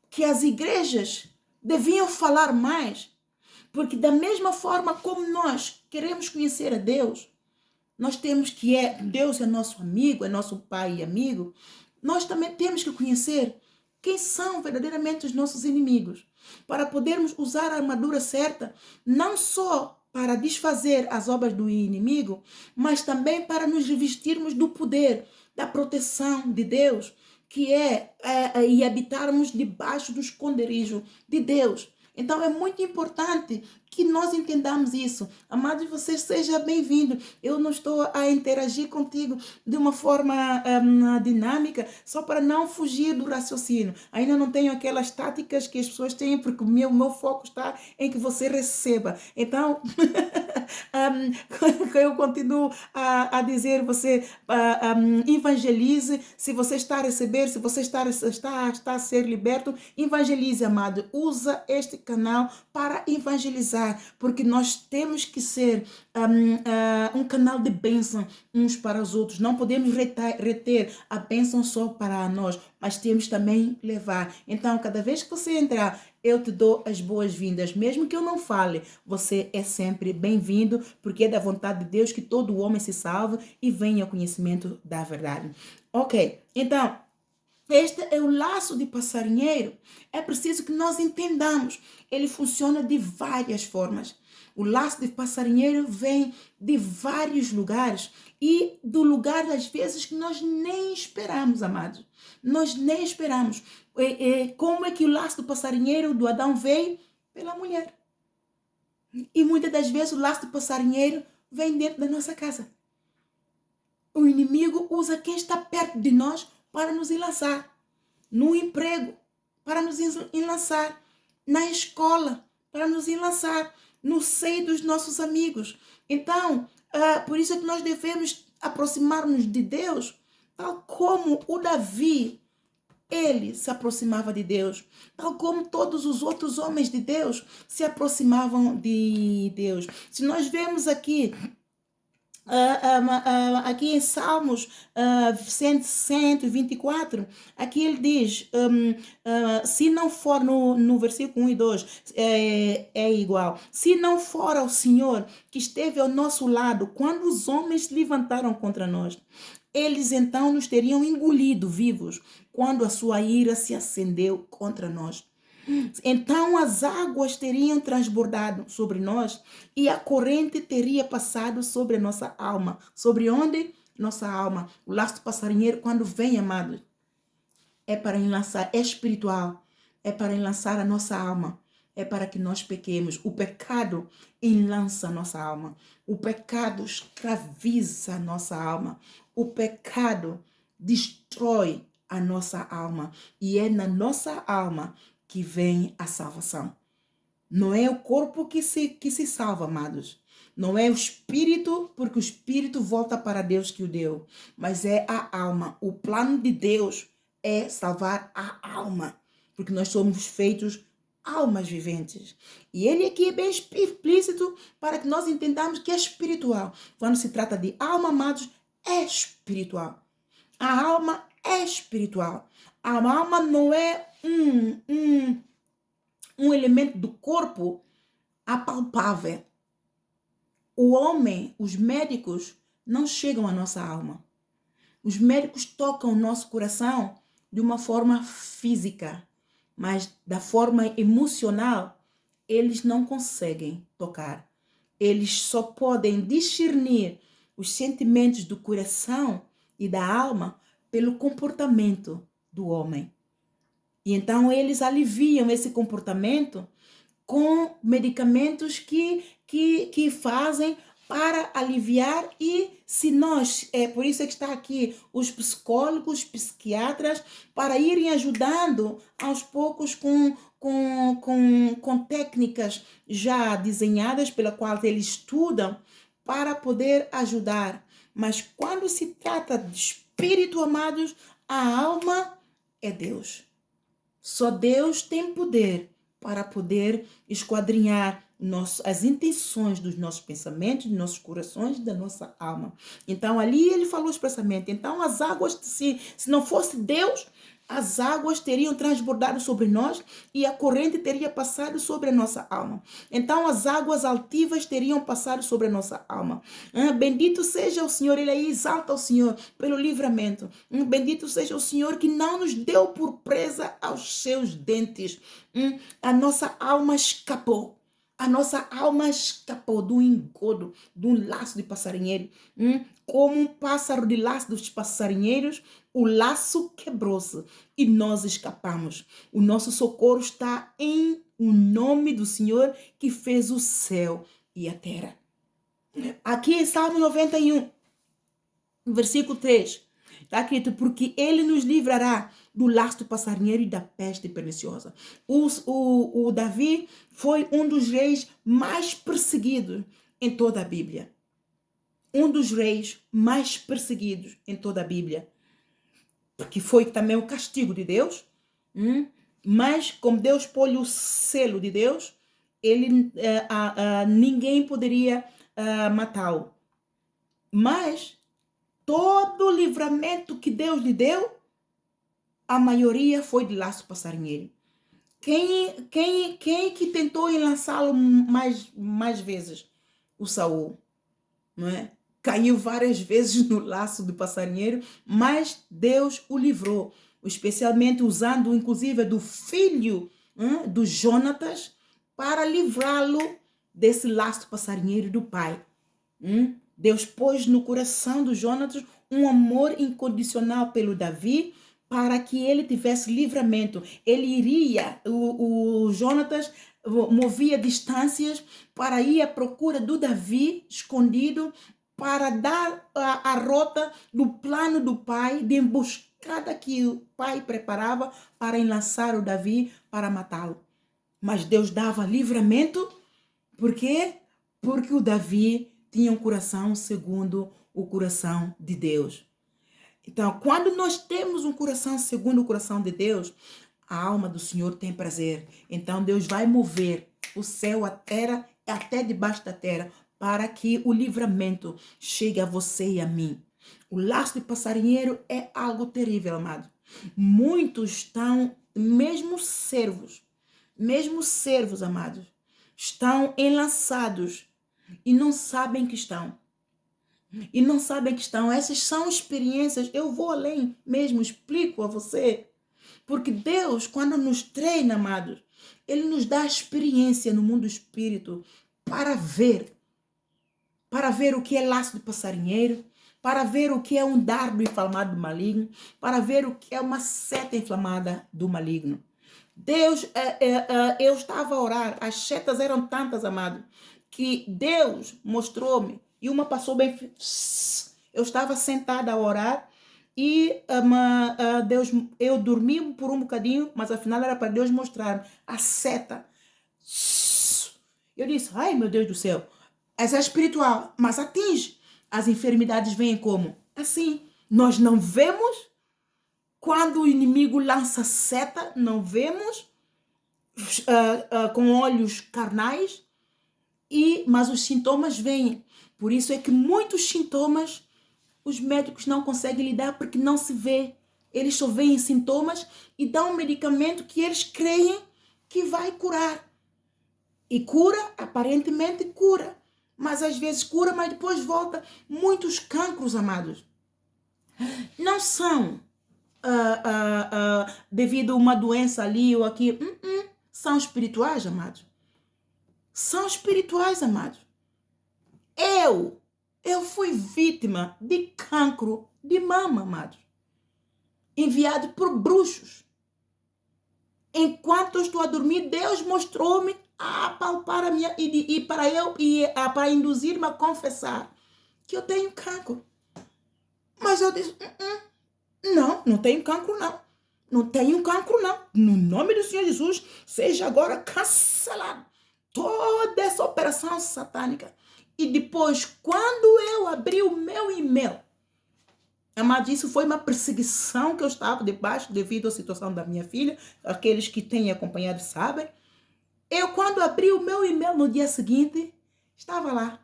Que as igrejas deviam falar mais, porque da mesma forma como nós queremos conhecer a Deus, nós temos Deus é nosso amigo, é nosso pai e amigo, nós também temos que conhecer quem são verdadeiramente os nossos inimigos, para podermos usar a armadura certa, não só para desfazer as obras do inimigo, mas também para nos revestirmos do poder, da proteção de Deus, que e habitarmos debaixo do esconderijo de Deus. Então é muito importante que nós entendamos isso. Amados, você seja bem-vindo. Eu não estou a interagir contigo de uma forma dinâmica, só para não fugir do raciocínio. Ainda não tenho aquelas táticas que as pessoas têm, porque o meu foco está em que você receba. Então, eu continuo a dizer, você evangelize. Se você está a receber, se você está a ser liberto, evangelize, amado. Usa este canal para evangelizar, porque nós temos que ser um canal de bênção uns para os outros. Não podemos reter a bênção só para nós, mas temos também levar. Então, cada vez que você entrar, eu te dou as boas-vindas. Mesmo que eu não fale, você é sempre bem-vindo, porque é da vontade de Deus que todo homem se salve e venha ao conhecimento da verdade. Ok, então, este é o laço de passarinheiro. É preciso que nós entendamos. Ele funciona de várias formas. O laço de passarinheiro vem de vários lugares e do lugar, às vezes, que nós nem esperamos, amados. Nós nem esperamos. Como é que o laço do passarinheiro do Adão veio? Pela mulher. E muitas das vezes o laço do passarinheiro vem dentro da nossa casa. O inimigo usa quem está perto de nós para nos enlaçar. No emprego, para nos enlaçar. Na escola, para nos enlaçar. No seio dos nossos amigos. Então, por isso é que nós devemos aproximar-nos de Deus, tal como o Davi, ele se aproximava de Deus, tal como todos os outros homens de Deus se aproximavam de Deus. Se nós vemos aqui, aqui em Salmos 124, aqui ele diz, se não for no versículo 1 e 2, é igual. Se não for ao Senhor que esteve ao nosso lado, quando os homens se levantaram contra nós, eles então nos teriam engolido vivos, quando a sua ira se acendeu contra nós. Então as águas teriam transbordado sobre nós e a corrente teria passado sobre a nossa alma. Sobre onde? Nossa alma. O laço do passarinheiro, quando vem, amado, é para enlaçar, é espiritual, é para enlaçar a nossa alma, é para que nós pequemos. O pecado enlaça a nossa alma. O pecado escraviza a nossa alma. O pecado destrói a nossa alma. E é na nossa alma que vem a salvação. Não é o corpo que se salva, amados. Não é o espírito, porque o espírito volta para Deus que o deu. Mas é a alma. O plano de Deus é salvar a alma. Porque nós somos feitos almas viventes. E ele aqui é bem explícito para que nós entendamos que é espiritual. Quando se trata de alma, amados, é espiritual. A alma é espiritual. A alma não é um elemento do corpo apalpável. O homem, os médicos, não chegam à nossa alma. Os médicos tocam o nosso coração de uma forma física, mas da forma emocional, eles não conseguem tocar. Eles só podem discernir os sentimentos do coração e da alma pelo comportamento do homem. E então eles aliviam esse comportamento com medicamentos que fazem para aliviar. E se nós, por isso é que está aqui os psicólogos, psiquiatras, para irem ajudando aos poucos com técnicas já desenhadas pela qual eles estudam para poder ajudar. Mas quando se trata de espírito, amados, a alma é Deus. Só Deus tem poder para poder esquadrinhar as intenções dos nossos pensamentos, dos nossos corações, da nossa alma. Então, ali ele falou expressamente. Então, as águas, se não fosse Deus, as águas teriam transbordado sobre nós e a corrente teria passado sobre a nossa alma. Então, as águas altivas teriam passado sobre a nossa alma. Bendito seja o Senhor, ele aí exalta o Senhor pelo livramento. Bendito seja o Senhor que não nos deu por presa aos seus dentes. A nossa alma escapou. A nossa alma escapou do engodo, de um laço de passarinheiro. Como um pássaro de laço dos passarinheiros, o laço quebrou-se e nós escapamos. O nosso socorro está em o nome do Senhor que fez o céu e a terra. Aqui em Salmo 91, versículo 3, está escrito: porque ele nos livrará do laço do passarinheiro e da peste perniciosa. O Davi foi um dos reis mais perseguidos em toda a Bíblia. Um dos reis mais perseguidos em toda a Bíblia. Porque foi também o castigo de Deus. Mas como Deus pôs o selo de Deus, ninguém poderia matá-lo. Mas todo o livramento que Deus lhe deu, a maioria foi de laço passarinheiro. Quem que tentou lançá-lo mais vezes? O Saul, não é? Caiu várias vezes no laço do passarinheiro, mas Deus o livrou, especialmente usando inclusive do filho do Jonatas para livrá-lo desse laço passarinheiro do pai. Deus pôs no coração do Jonatas um amor incondicional pelo Davi, para que ele tivesse livramento. Ele iria, o Jonatas movia distâncias para ir à procura do Davi escondido, para dar a rota do plano do pai, de emboscada que o pai preparava para enlaçar o Davi para matá-lo. Mas Deus dava livramento, por quê? Porque o Davi tinha um coração segundo o coração de Deus. Então, quando nós temos um coração segundo o coração de Deus, a alma do Senhor tem prazer. Então, Deus vai mover o céu, a terra, até debaixo da terra, para que o livramento chegue a você e a mim. O laço de passarinheiro é algo terrível, amado. Muitos estão, mesmo servos, amados, estão enlaçados e não sabem que estão. Essas são experiências. Eu vou além mesmo, explico a você. Porque Deus, quando nos treina, amados, Ele nos dá experiência no mundo espírito para ver o que é laço de passarinheiro, para ver o que é um dardo inflamado do maligno, para ver o que é uma seta inflamada do maligno. Deus, eu estava a orar, as setas eram tantas, amado, que Deus mostrou-me, e uma passou bem. Eu estava sentada a orar e Deus, eu dormi por um bocadinho, mas afinal era para Deus mostrar a seta. Eu disse: ai meu Deus do céu, essa é espiritual, mas atinge. As enfermidades vêm como? Assim, nós não vemos. Quando o inimigo lança seta, não vemos com olhos carnais, mas os sintomas vêm. Por isso é que muitos sintomas os médicos não conseguem lidar, porque não se vê. Eles só veem sintomas e dão um medicamento que eles creem que vai curar. E cura, aparentemente cura. Mas às vezes cura, mas depois volta. Muitos cancros, amados, não são devido a uma doença ali ou aqui. São espirituais, amados. São espirituais, amados. Eu fui vítima de cancro de mama, amados. Enviado por bruxos. Enquanto eu estou a dormir, Deus mostrou-me a apalpar a minha para induzir-me a confessar que eu tenho cancro. Mas eu disse: não tenho cancro, não. Não tenho cancro, não. No nome do Senhor Jesus, seja agora cancelado toda essa operação satânica. E depois, quando eu abri o meu e-mail, amado, isso foi uma perseguição que eu estava debaixo devido à situação da minha filha. Aqueles que têm acompanhado sabem. Eu, quando abri o meu e-mail no dia seguinte, estava lá.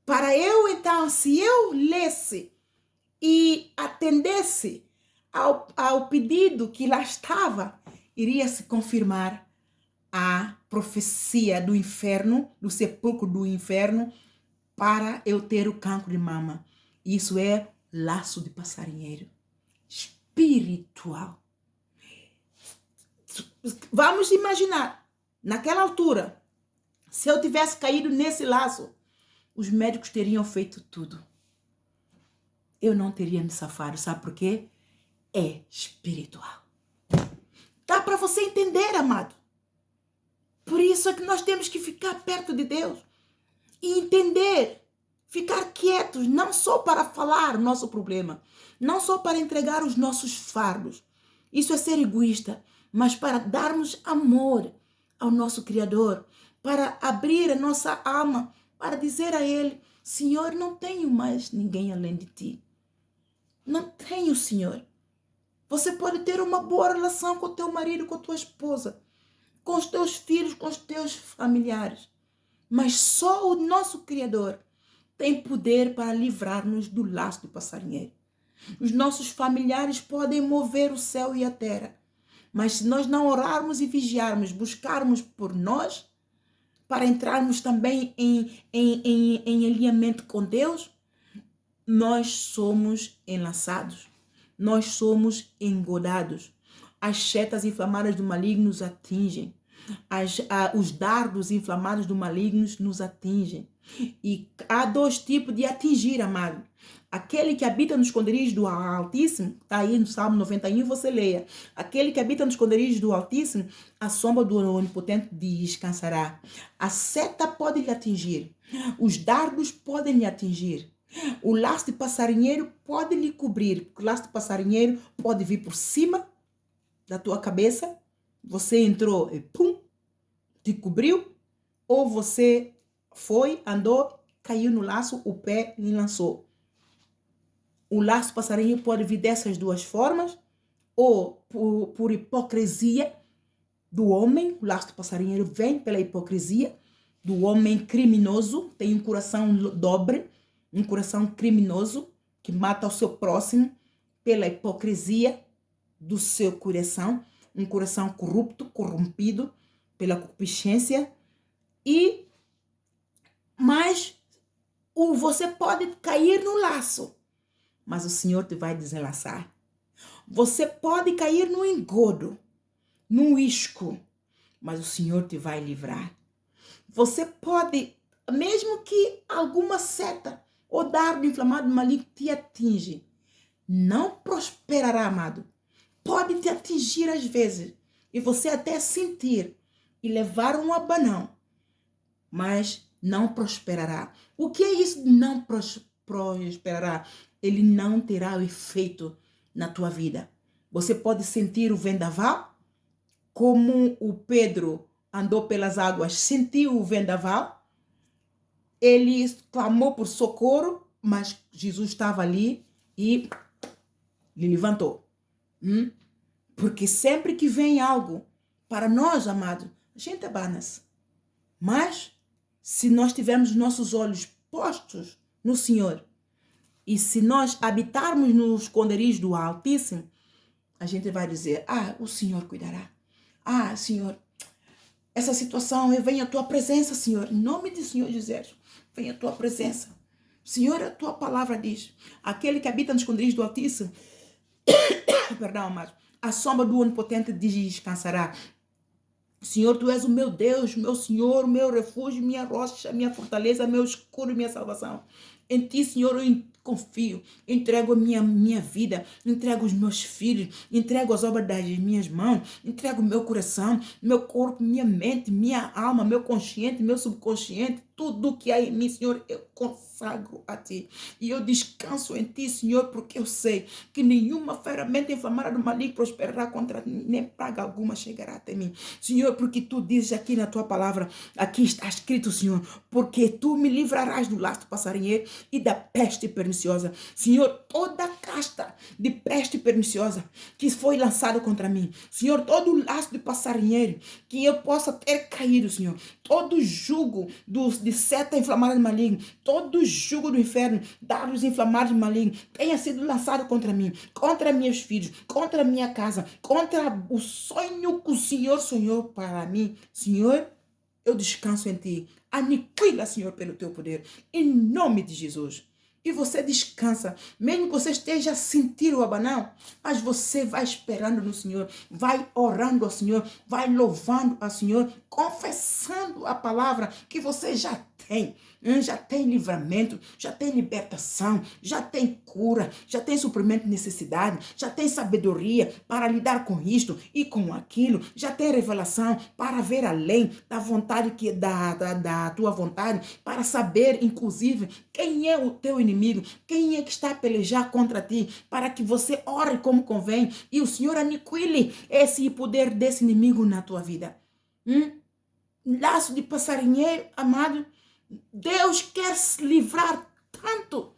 Para eu, então, se eu lesse e atendesse ao pedido que lá estava, iria se confirmar a profecia do inferno, do sepulcro do inferno, para eu ter o cancro de mama. Isso é laço de passarinheiro espiritual. Vamos imaginar, naquela altura, Se eu tivesse caído nesse laço, os médicos teriam feito tudo. Eu não teria me safado. Sabe por quê? É espiritual. Dá para você entender, amado? Por isso é que nós temos que ficar perto de Deus e entender, ficar quietos, não só para falar o nosso problema, não só para entregar os nossos fardos. Isso é ser egoísta, mas para darmos amor ao nosso Criador, para abrir a nossa alma, para dizer a Ele: Senhor, não tenho mais ninguém além de Ti. Não tenho, Senhor. Você pode ter uma boa relação com o teu marido, com a tua esposa, com os teus filhos, com os teus familiares. Mas só o nosso Criador tem poder para livrar-nos do laço do passarinheiro. Os nossos familiares podem mover o céu e a terra. Mas se nós não orarmos e vigiarmos, buscarmos por nós, para entrarmos também em alinhamento com Deus, nós somos enlaçados. Nós somos engodados. As setas inflamadas do maligno nos atingem. Os dardos inflamados do maligno nos atingem. E há dois tipos de atingir, amado. Aquele que habita nos esconderijos do Altíssimo, está aí no Salmo 91, você leia. Aquele que habita nos esconderijos do Altíssimo, a sombra do Onipotente descansará. A seta pode lhe atingir. Os dardos podem lhe atingir. O laço de passarinheiro pode lhe cobrir. O laço de passarinheiro pode vir por cima da tua cabeça. Você entrou e pum, te cobriu. Ou você foi, andou, caiu no laço, o pé lhe lançou. O laço de passarinheiro pode vir dessas duas formas. Ou por hipocrisia do homem. O laço de passarinheiro vem pela hipocrisia do homem criminoso. Tem um coração dobre. Um coração criminoso que mata o seu próximo pela hipocrisia do seu coração. Um coração corrupto, corrompido pela concupiscência. Mas você pode cair no laço, mas o Senhor te vai desenlaçar. Você pode cair no engodo, no isco, mas o Senhor te vai livrar. Você pode, mesmo que alguma seta ou dardo inflamado maligno te atinge, não prosperará, amado. Pode te atingir às vezes e você até sentir e levar um abanão, mas não prosperará. O que é isso de não prosperará? Ele não terá o efeito na tua vida. Você pode sentir o vendaval, como o Pedro andou pelas águas, sentiu o vendaval. Ele clamou por socorro, mas Jesus estava ali e lhe levantou. Porque sempre que vem algo para nós, amados, a gente abana-se. Mas se nós tivermos nossos olhos postos no Senhor e se nós habitarmos nos esconderijos do Altíssimo, a gente vai dizer: o Senhor cuidará. Senhor, essa situação, vem a tua presença, Senhor. Em nome do Senhor Jesus, vem a tua presença. Senhor, a tua palavra diz: aquele que habita nos esconderijos do Altíssimo, perdão, amado, a sombra do Onipotente descansará. Senhor, tu és o meu Deus, meu Senhor, meu refúgio, minha rocha, minha fortaleza, meu escudo e minha salvação. Em ti, Senhor, eu confio, entrego a minha vida, entrego os meus filhos, entrego as obras das minhas mãos, entrego o meu coração, meu corpo, minha mente, minha alma, meu consciente, meu subconsciente, tudo que há em mim, Senhor, eu consagro a ti. E eu descanso em ti, Senhor, porque eu sei que nenhuma ferramenta inflamada do maligno prosperará contra mim, nem praga alguma chegará até mim. Senhor, porque tu dizes aqui na tua palavra, aqui está escrito, Senhor, porque tu me livrarás do laço do passarinheiro e da peste perniciosa. Senhor, toda casta de peste perniciosa que foi lançada contra mim, Senhor, todo o laço de passarinheiro que eu possa ter caído, Senhor, todo jugo de seta inflamada do maligno, todo jugo do inferno, dardos inflamados do maligno, tenha sido lançado contra mim, contra meus filhos, contra minha casa, contra o sonho que o Senhor sonhou para mim. Senhor, eu descanso em ti. Aniquila, Senhor, pelo teu poder. Em nome de Jesus. e você descansa. Mesmo que você esteja a sentir o abanão, mas você vai esperando no Senhor, vai orando ao Senhor, vai louvando ao Senhor, confessando a palavra que você já tem. Já tem livramento, já tem libertação, já tem cura, já tem suprimento de necessidade, já tem sabedoria para lidar com isto e com aquilo, já tem revelação para ver além da vontade da tua vontade, para saber, inclusive, quem é o teu inimigo, quem é que está a pelejar contra ti, para que você ore como convém e o Senhor aniquile esse poder desse inimigo na tua vida. Laço de passarinheiro, amado, Deus quer se livrar tanto,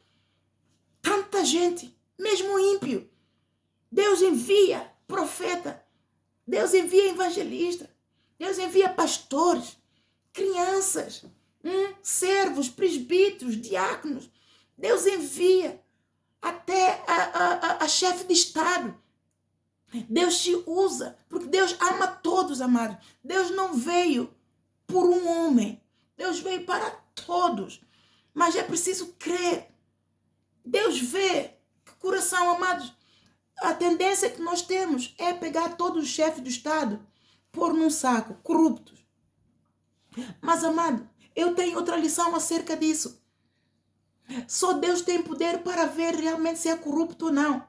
tanta gente, mesmo ímpio. Deus envia profeta, Deus envia evangelista, Deus envia pastores, crianças, servos, presbíteros, diáconos. Deus envia até a chefe de Estado. Deus te usa, porque Deus ama todos, amados. Deus não veio por um homem, Deus veio para todos, mas é preciso crer. Deus vê que coração, amados. A tendência que nós temos é pegar todos os chefes do Estado, pôr num saco, corruptos. Mas, amado, eu tenho outra lição acerca disso. Só Deus tem poder para ver realmente se é corrupto ou não.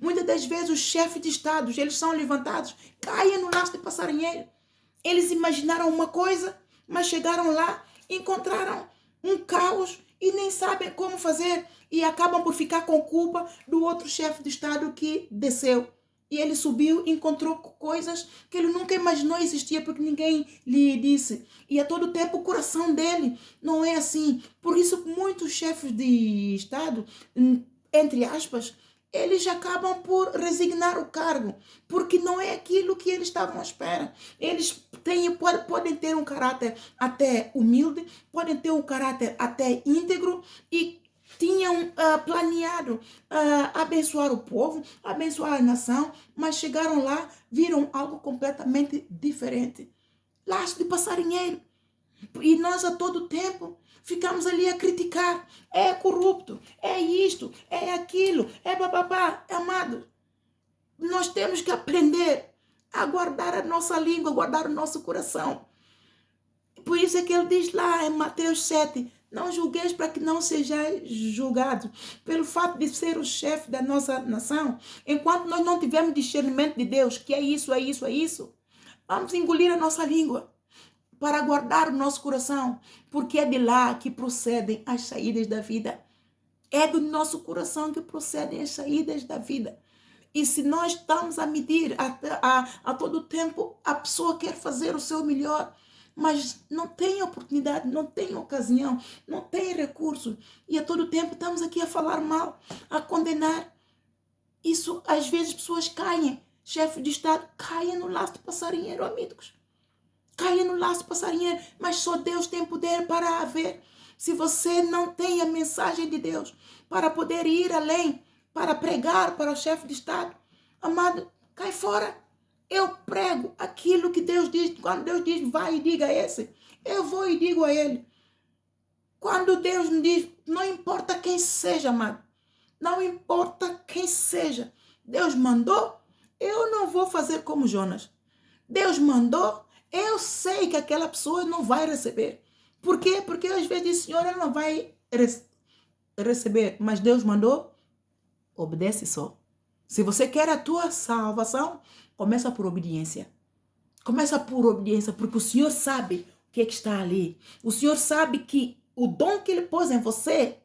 Muitas das vezes os chefes de Estado, eles são levantados, caem no laço de passarinheiro. Eles imaginaram uma coisa, mas chegaram lá, encontraram um caos e nem sabem como fazer e acabam por ficar com culpa do outro chefe de Estado que desceu. E ele subiu e encontrou coisas que ele nunca imaginou existia porque ninguém lhe disse. E a todo tempo o coração dele não é assim. Por isso muitos chefes de Estado, entre aspas, eles acabam por resignar o cargo, porque não é aquilo que eles estavam à espera. Eles podem ter um caráter até humilde, podem ter um caráter até íntegro e tinham planeado abençoar o povo, abençoar a nação, mas chegaram lá, viram algo completamente diferente. Laço de passarinheiro. E nós a todo tempo ficamos ali a criticar. É corrupto, é isto, é aquilo, é bababá. Amado, nós temos que aprender a guardar a nossa língua, guardar o nosso coração. Por isso é que ele diz lá em Mateus 7, não julgueis para que não sejais julgados. Pelo fato de ser o chefe da nossa nação, enquanto nós não tivermos discernimento de Deus, que é isso, é isso, é isso, vamos engolir a nossa língua para guardar o nosso coração, porque é de lá que procedem as saídas da vida. É do nosso coração que procedem as saídas da vida. E se nós estamos a medir a todo tempo, a pessoa quer fazer o seu melhor, mas não tem oportunidade, não tem ocasião, não tem recurso. E a todo tempo estamos aqui a falar mal, a condenar. Isso, às vezes, pessoas caem, chefe de Estado, caem no laço de passarinheiro, amigos. Caia no laço passarinheiro, mas só Deus tem poder para haver. Se você não tem a mensagem de Deus para poder ir além, para pregar para o chefe de Estado, amado, cai fora. Eu prego aquilo que Deus diz. Quando Deus diz, vai e diga a esse, eu vou e digo a ele. Quando Deus me diz, não importa quem seja, amado, não importa quem seja, Deus mandou, eu não vou fazer como Jonas. Deus mandou, eu sei que aquela pessoa não vai receber. Por quê? Porque às vezes diz, Senhor, ela não vai receber. Mas Deus mandou, obedece só. Se você quer a tua salvação, começa por obediência. Começa por obediência, porque o Senhor sabe o que está ali. O Senhor sabe que o dom que Ele pôs em você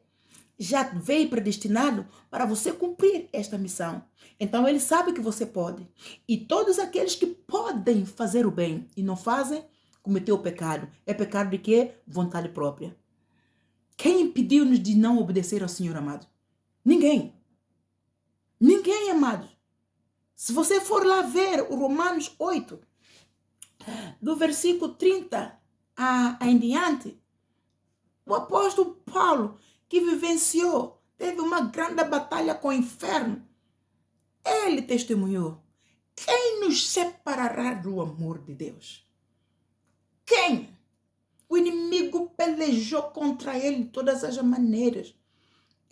já veio predestinado para você cumprir esta missão. Então Ele sabe que você pode. E todos aqueles que podem fazer o bem e não fazem, cometeu o pecado. É pecado de quê? Vontade própria. Quem impediu-nos de não obedecer ao Senhor, amado? Ninguém. Ninguém, amado. Se você for lá ver o Romanos 8, do versículo 30 em diante, o apóstolo Paulo, que vivenciou, teve uma grande batalha com o inferno, ele testemunhou. Quem nos separará do amor de Deus? Quem? O inimigo pelejou contra ele de todas as maneiras.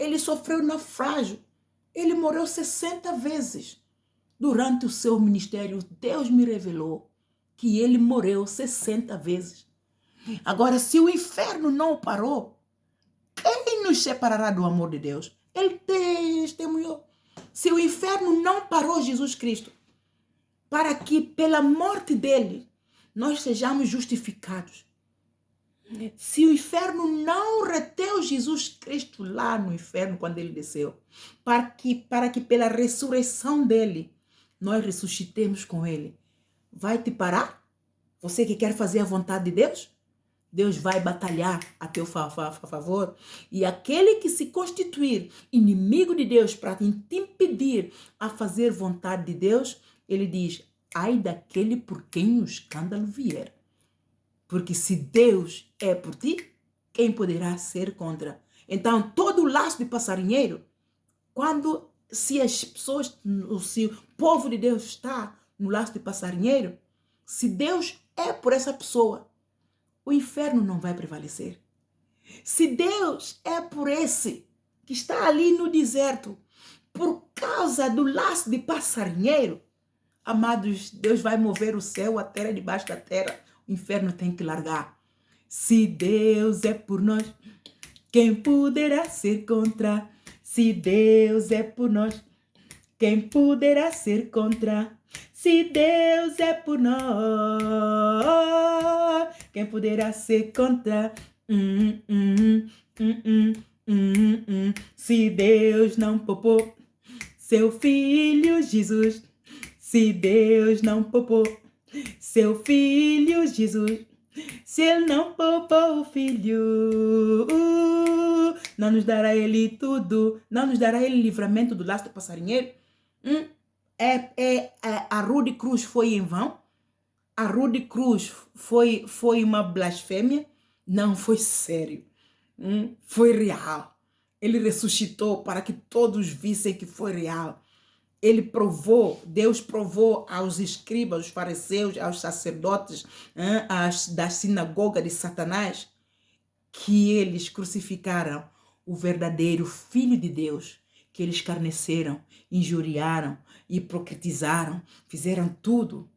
ele sofreu naufrágio. Ele morreu 60 vezes. Durante o seu ministério, Deus me revelou que ele morreu 60 vezes. Agora, se o inferno não o parou, quem nos separará do amor de Deus? Ele testemunhou. Se o inferno não parou Jesus Cristo, para que pela morte dele nós sejamos justificados. Se o inferno não reteu Jesus Cristo lá no inferno quando ele desceu, para que pela ressurreição dele nós ressuscitemos com ele, vai te parar? Você que quer fazer a vontade de Deus? Deus vai batalhar a teu favor. E aquele que se constituir inimigo de Deus para te impedir a fazer vontade de Deus, ele diz, ai daquele por quem o escândalo vier. Porque se Deus é por ti, quem poderá ser contra? Então, todo o laço de passarinheiro, se as pessoas, se o povo de Deus está no laço de passarinheiro, se Deus é por essa pessoa, o inferno não vai prevalecer. Se Deus é por esse que está ali no deserto, por causa do laço de passarinheiro, amados, Deus vai mover o céu, a terra debaixo da terra. O inferno tem que largar. Se Deus é por nós, quem poderá ser contra? Se Deus é por nós, quem poderá ser contra? Se Deus é por nós, quem poderá ser contra? Se Deus não poupou seu filho Jesus, se Deus não poupou seu filho Jesus, se ele não poupou o filho, não nos dará ele tudo, não nos dará ele livramento do laço do passarinheiro? A Rude Cruz foi em vão? A Rude Cruz foi uma blasfêmia? Não, foi sério. Foi real. Ele ressuscitou para que todos vissem que foi real. Deus provou aos escribas, aos fariseus, aos sacerdotes da sinagoga de Satanás, que eles crucificaram o verdadeiro Filho de Deus, que eles escarneceram, injuriaram, hipocritizaram, fizeram tudo.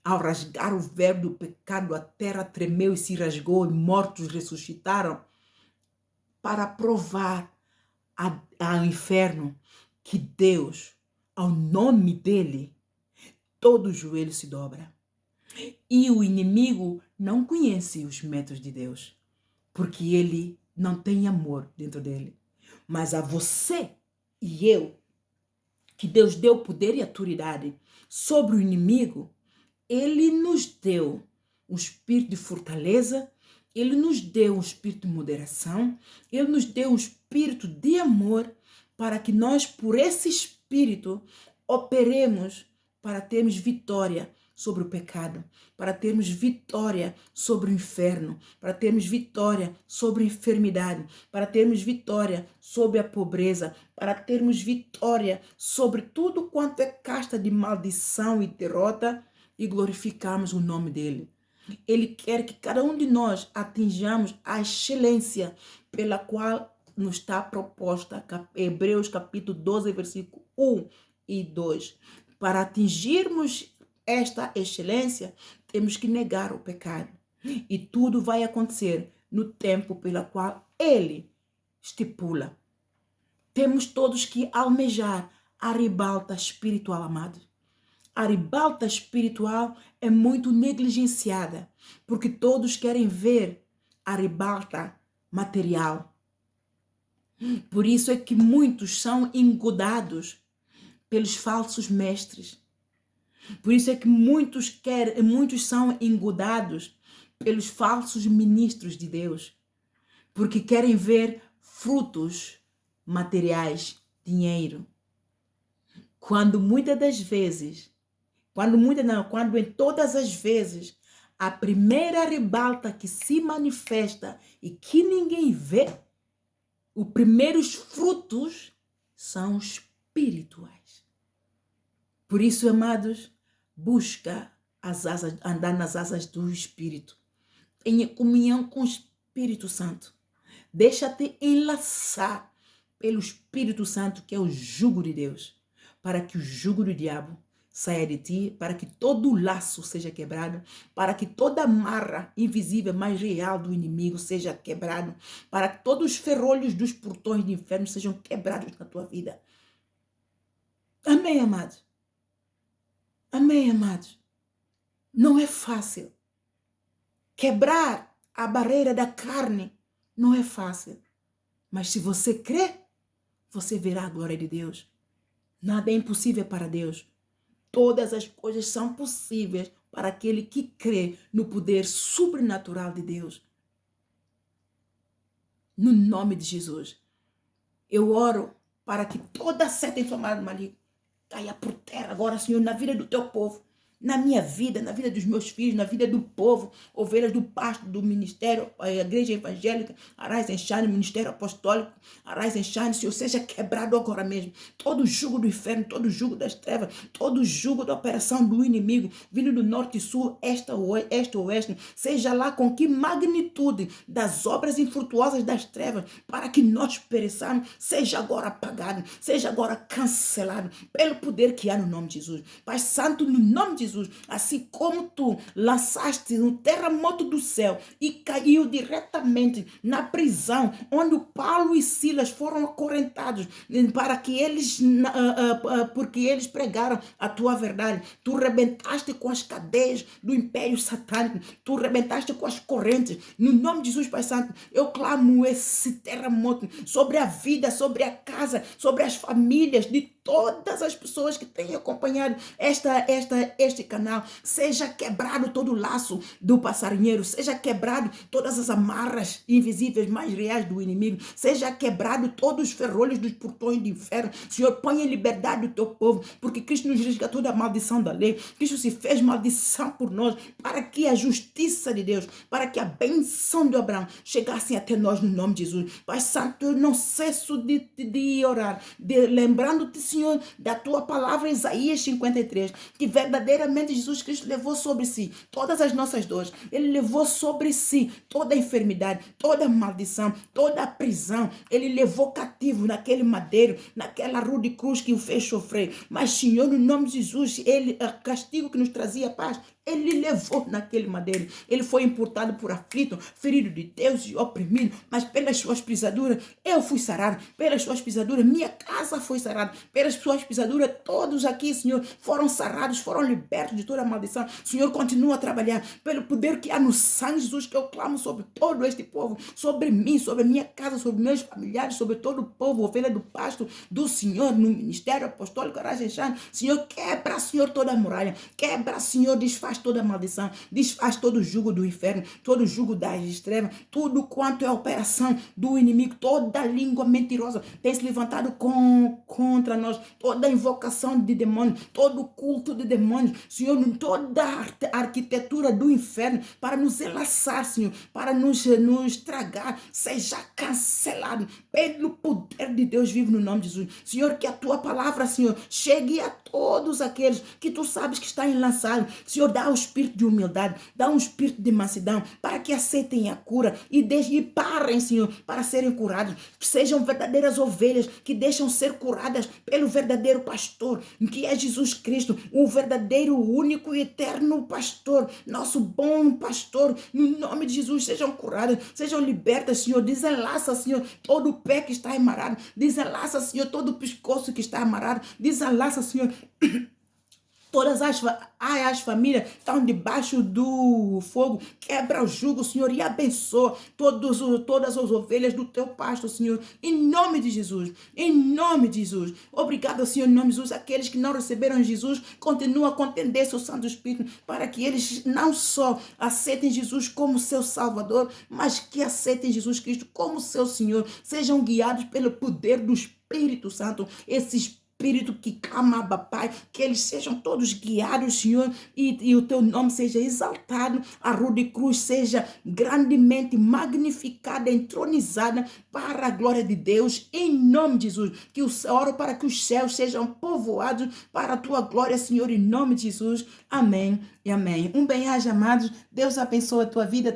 Ao rasgar o véu do pecado, a terra tremeu e se rasgou, e mortos ressuscitaram, para provar ao inferno que Deus, ao nome dele, todo joelho se dobra. E o inimigo não conhece os métodos de Deus, porque ele não tem amor dentro dele. Mas a você e eu, que Deus deu poder e autoridade sobre o inimigo, ele nos deu um espírito de fortaleza, ele nos deu um espírito de moderação, ele nos deu um espírito de amor, para que nós, por esse espírito, operemos para termos vitória sobre o pecado, para termos vitória sobre o inferno, para termos vitória sobre a enfermidade, para termos vitória sobre a pobreza, para termos vitória sobre tudo quanto é casta de maldição e derrota, e glorificarmos o nome dele. Ele quer que cada um de nós atinjamos a excelência pela qual nos está proposta, Hebreus capítulo 12, versículo 1 e 2. Para atingirmos esta excelência, temos que negar o pecado. E tudo vai acontecer no tempo pela qual ele estipula. Temos todos que almejar a ribalta espiritual, amados. A ribalta espiritual é muito negligenciada, porque todos querem ver a ribalta material. Por isso é que muitos são engodados pelos falsos mestres. Por isso é que muitos são engodados pelos falsos ministros de Deus, porque querem ver frutos materiais, dinheiro. Quando em todas as vezes, a primeira ribalta que se manifesta e que ninguém vê, os primeiros frutos são espirituais. Por isso, amados, busca andar nas asas do Espírito. Tenha comunhão com o Espírito Santo. Deixa-te enlaçar pelo Espírito Santo, que é o jugo de Deus, para que o jugo do diabo saia de ti, para que todo laço seja quebrado, para que toda amarra invisível, mas real do inimigo seja quebrado, para que todos os ferrolhos dos portões do inferno sejam quebrados na tua vida. Amém, amados? Amém, amados? Não é fácil. Quebrar a barreira da carne não é fácil. Mas se você crê, você verá a glória de Deus. Nada é impossível para Deus. Todas as coisas são possíveis para aquele que crê no poder sobrenatural de Deus. No nome de Jesus. Eu oro para que toda seta inflamada maligna caia por terra agora, Senhor, na vida do teu povo. Na minha vida, na vida dos meus filhos, na vida do povo, ovelhas do pasto, do ministério, a igreja evangélica, Arise and Shine, ministério apostólico, Arise and Shine, Senhor, seja quebrado agora mesmo. Todo jugo do inferno, todo jugo das trevas, todo jugo da operação do inimigo, vindo do norte e sul, este oeste, seja lá com que magnitude das obras infrutuosas das trevas, para que nós pereçamos, seja agora apagado, seja agora cancelado, pelo poder que há no nome de Jesus. Pai Santo, no nome de Jesus, assim como tu lançaste um terremoto do céu e caiu diretamente na prisão onde Paulo e Silas foram acorrentados para que eles, porque eles pregaram a tua verdade. Tu rebentaste com as cadeias do império satânico, tu rebentaste com as correntes. No nome de Jesus, Pai Santo, eu clamo esse terremoto sobre a vida, sobre a casa, sobre as famílias de todas as pessoas que têm acompanhado este canal. Seja quebrado todo o laço do passarinheiro, seja quebrado todas as amarras invisíveis mais reais do inimigo, seja quebrado todos os ferrolhos dos portões do inferno. Senhor, põe em liberdade o teu povo, porque Cristo nos resgatou da maldição da lei. Cristo se fez maldição por nós, para que a justiça de Deus, para que a benção de Abraão chegasse até nós no nome de Jesus. Pai Santo, eu não cesso de orar, lembrando-te, Senhor, da tua palavra Isaías 53, que verdadeiramente Jesus Cristo levou sobre si todas as nossas dores. Ele levou sobre si toda a enfermidade, toda a maldição, toda a prisão. Ele levou cativo naquele madeiro, naquela rude cruz que o fez sofrer. Mas, Senhor, no nome de Jesus, ele, o castigo que nos trazia paz, ele levou naquele madeiro. Ele foi importado por aflito, ferido de Deus e oprimido, mas pelas suas pisaduras eu fui sarado. Pelas suas pisaduras minha casa foi sarada. Pelas suas pisaduras todos aqui, Senhor, foram sarados, foram libertos de toda a maldição. Senhor, continua a trabalhar pelo poder que há no sangue de Jesus, que eu clamo sobre todo este povo, sobre mim, sobre a minha casa, sobre meus familiares, sobre todo o povo, ovelha do pasto do Senhor, no ministério apostólico Arajexan. Senhor, quebra, Senhor, toda a muralha. Quebra, Senhor, desfaz toda a maldição, desfaz todo o jugo do inferno, todo o jugo das trevas, tudo quanto é operação do inimigo, toda língua mentirosa tem se levantado contra nós, toda invocação de demônios, todo culto de demônios, Senhor, toda a arquitetura do inferno para nos enlaçar, Senhor, para nos tragar, seja cancelado pelo poder de Deus vivo no nome de Jesus. Senhor, que a tua palavra, Senhor, chegue a todos aqueles que tu sabes que está enlaçado. Senhor, dá um espírito de humildade, dá um espírito de mansidão, para que aceitem a cura e parem, Senhor, para serem curados. Sejam verdadeiras ovelhas que deixam ser curadas pelo verdadeiro pastor, que é Jesus Cristo, o verdadeiro, único e eterno pastor, nosso bom pastor. No nome de Jesus, sejam curadas, sejam libertas, Senhor. Desenlaça, Senhor, todo o pé que está amarrado. Desenlaça, Senhor, todo o pescoço que está amarrado. Desenlaça, Senhor, todas as famílias estão debaixo do fogo. Quebra o jugo, Senhor, e abençoa todas as ovelhas do teu pasto, Senhor, em nome de Jesus, em nome de Jesus. Obrigado, Senhor, em nome de Jesus. Aqueles que não receberam Jesus, continua a contender seu Santo Espírito, para que eles não só aceitem Jesus como seu Salvador, mas que aceitem Jesus Cristo como seu Senhor. Sejam guiados pelo poder do Espírito Santo. Esse Espírito que clama, Pai, que eles sejam todos guiados, Senhor, e o teu nome seja exaltado, a rude cruz seja grandemente magnificada, entronizada para a glória de Deus, em nome de Jesus. Que eu oro para que os céus sejam povoados para a tua glória, Senhor, em nome de Jesus. Amém e amém. Um bem-aja, amados. Deus abençoe a tua vida.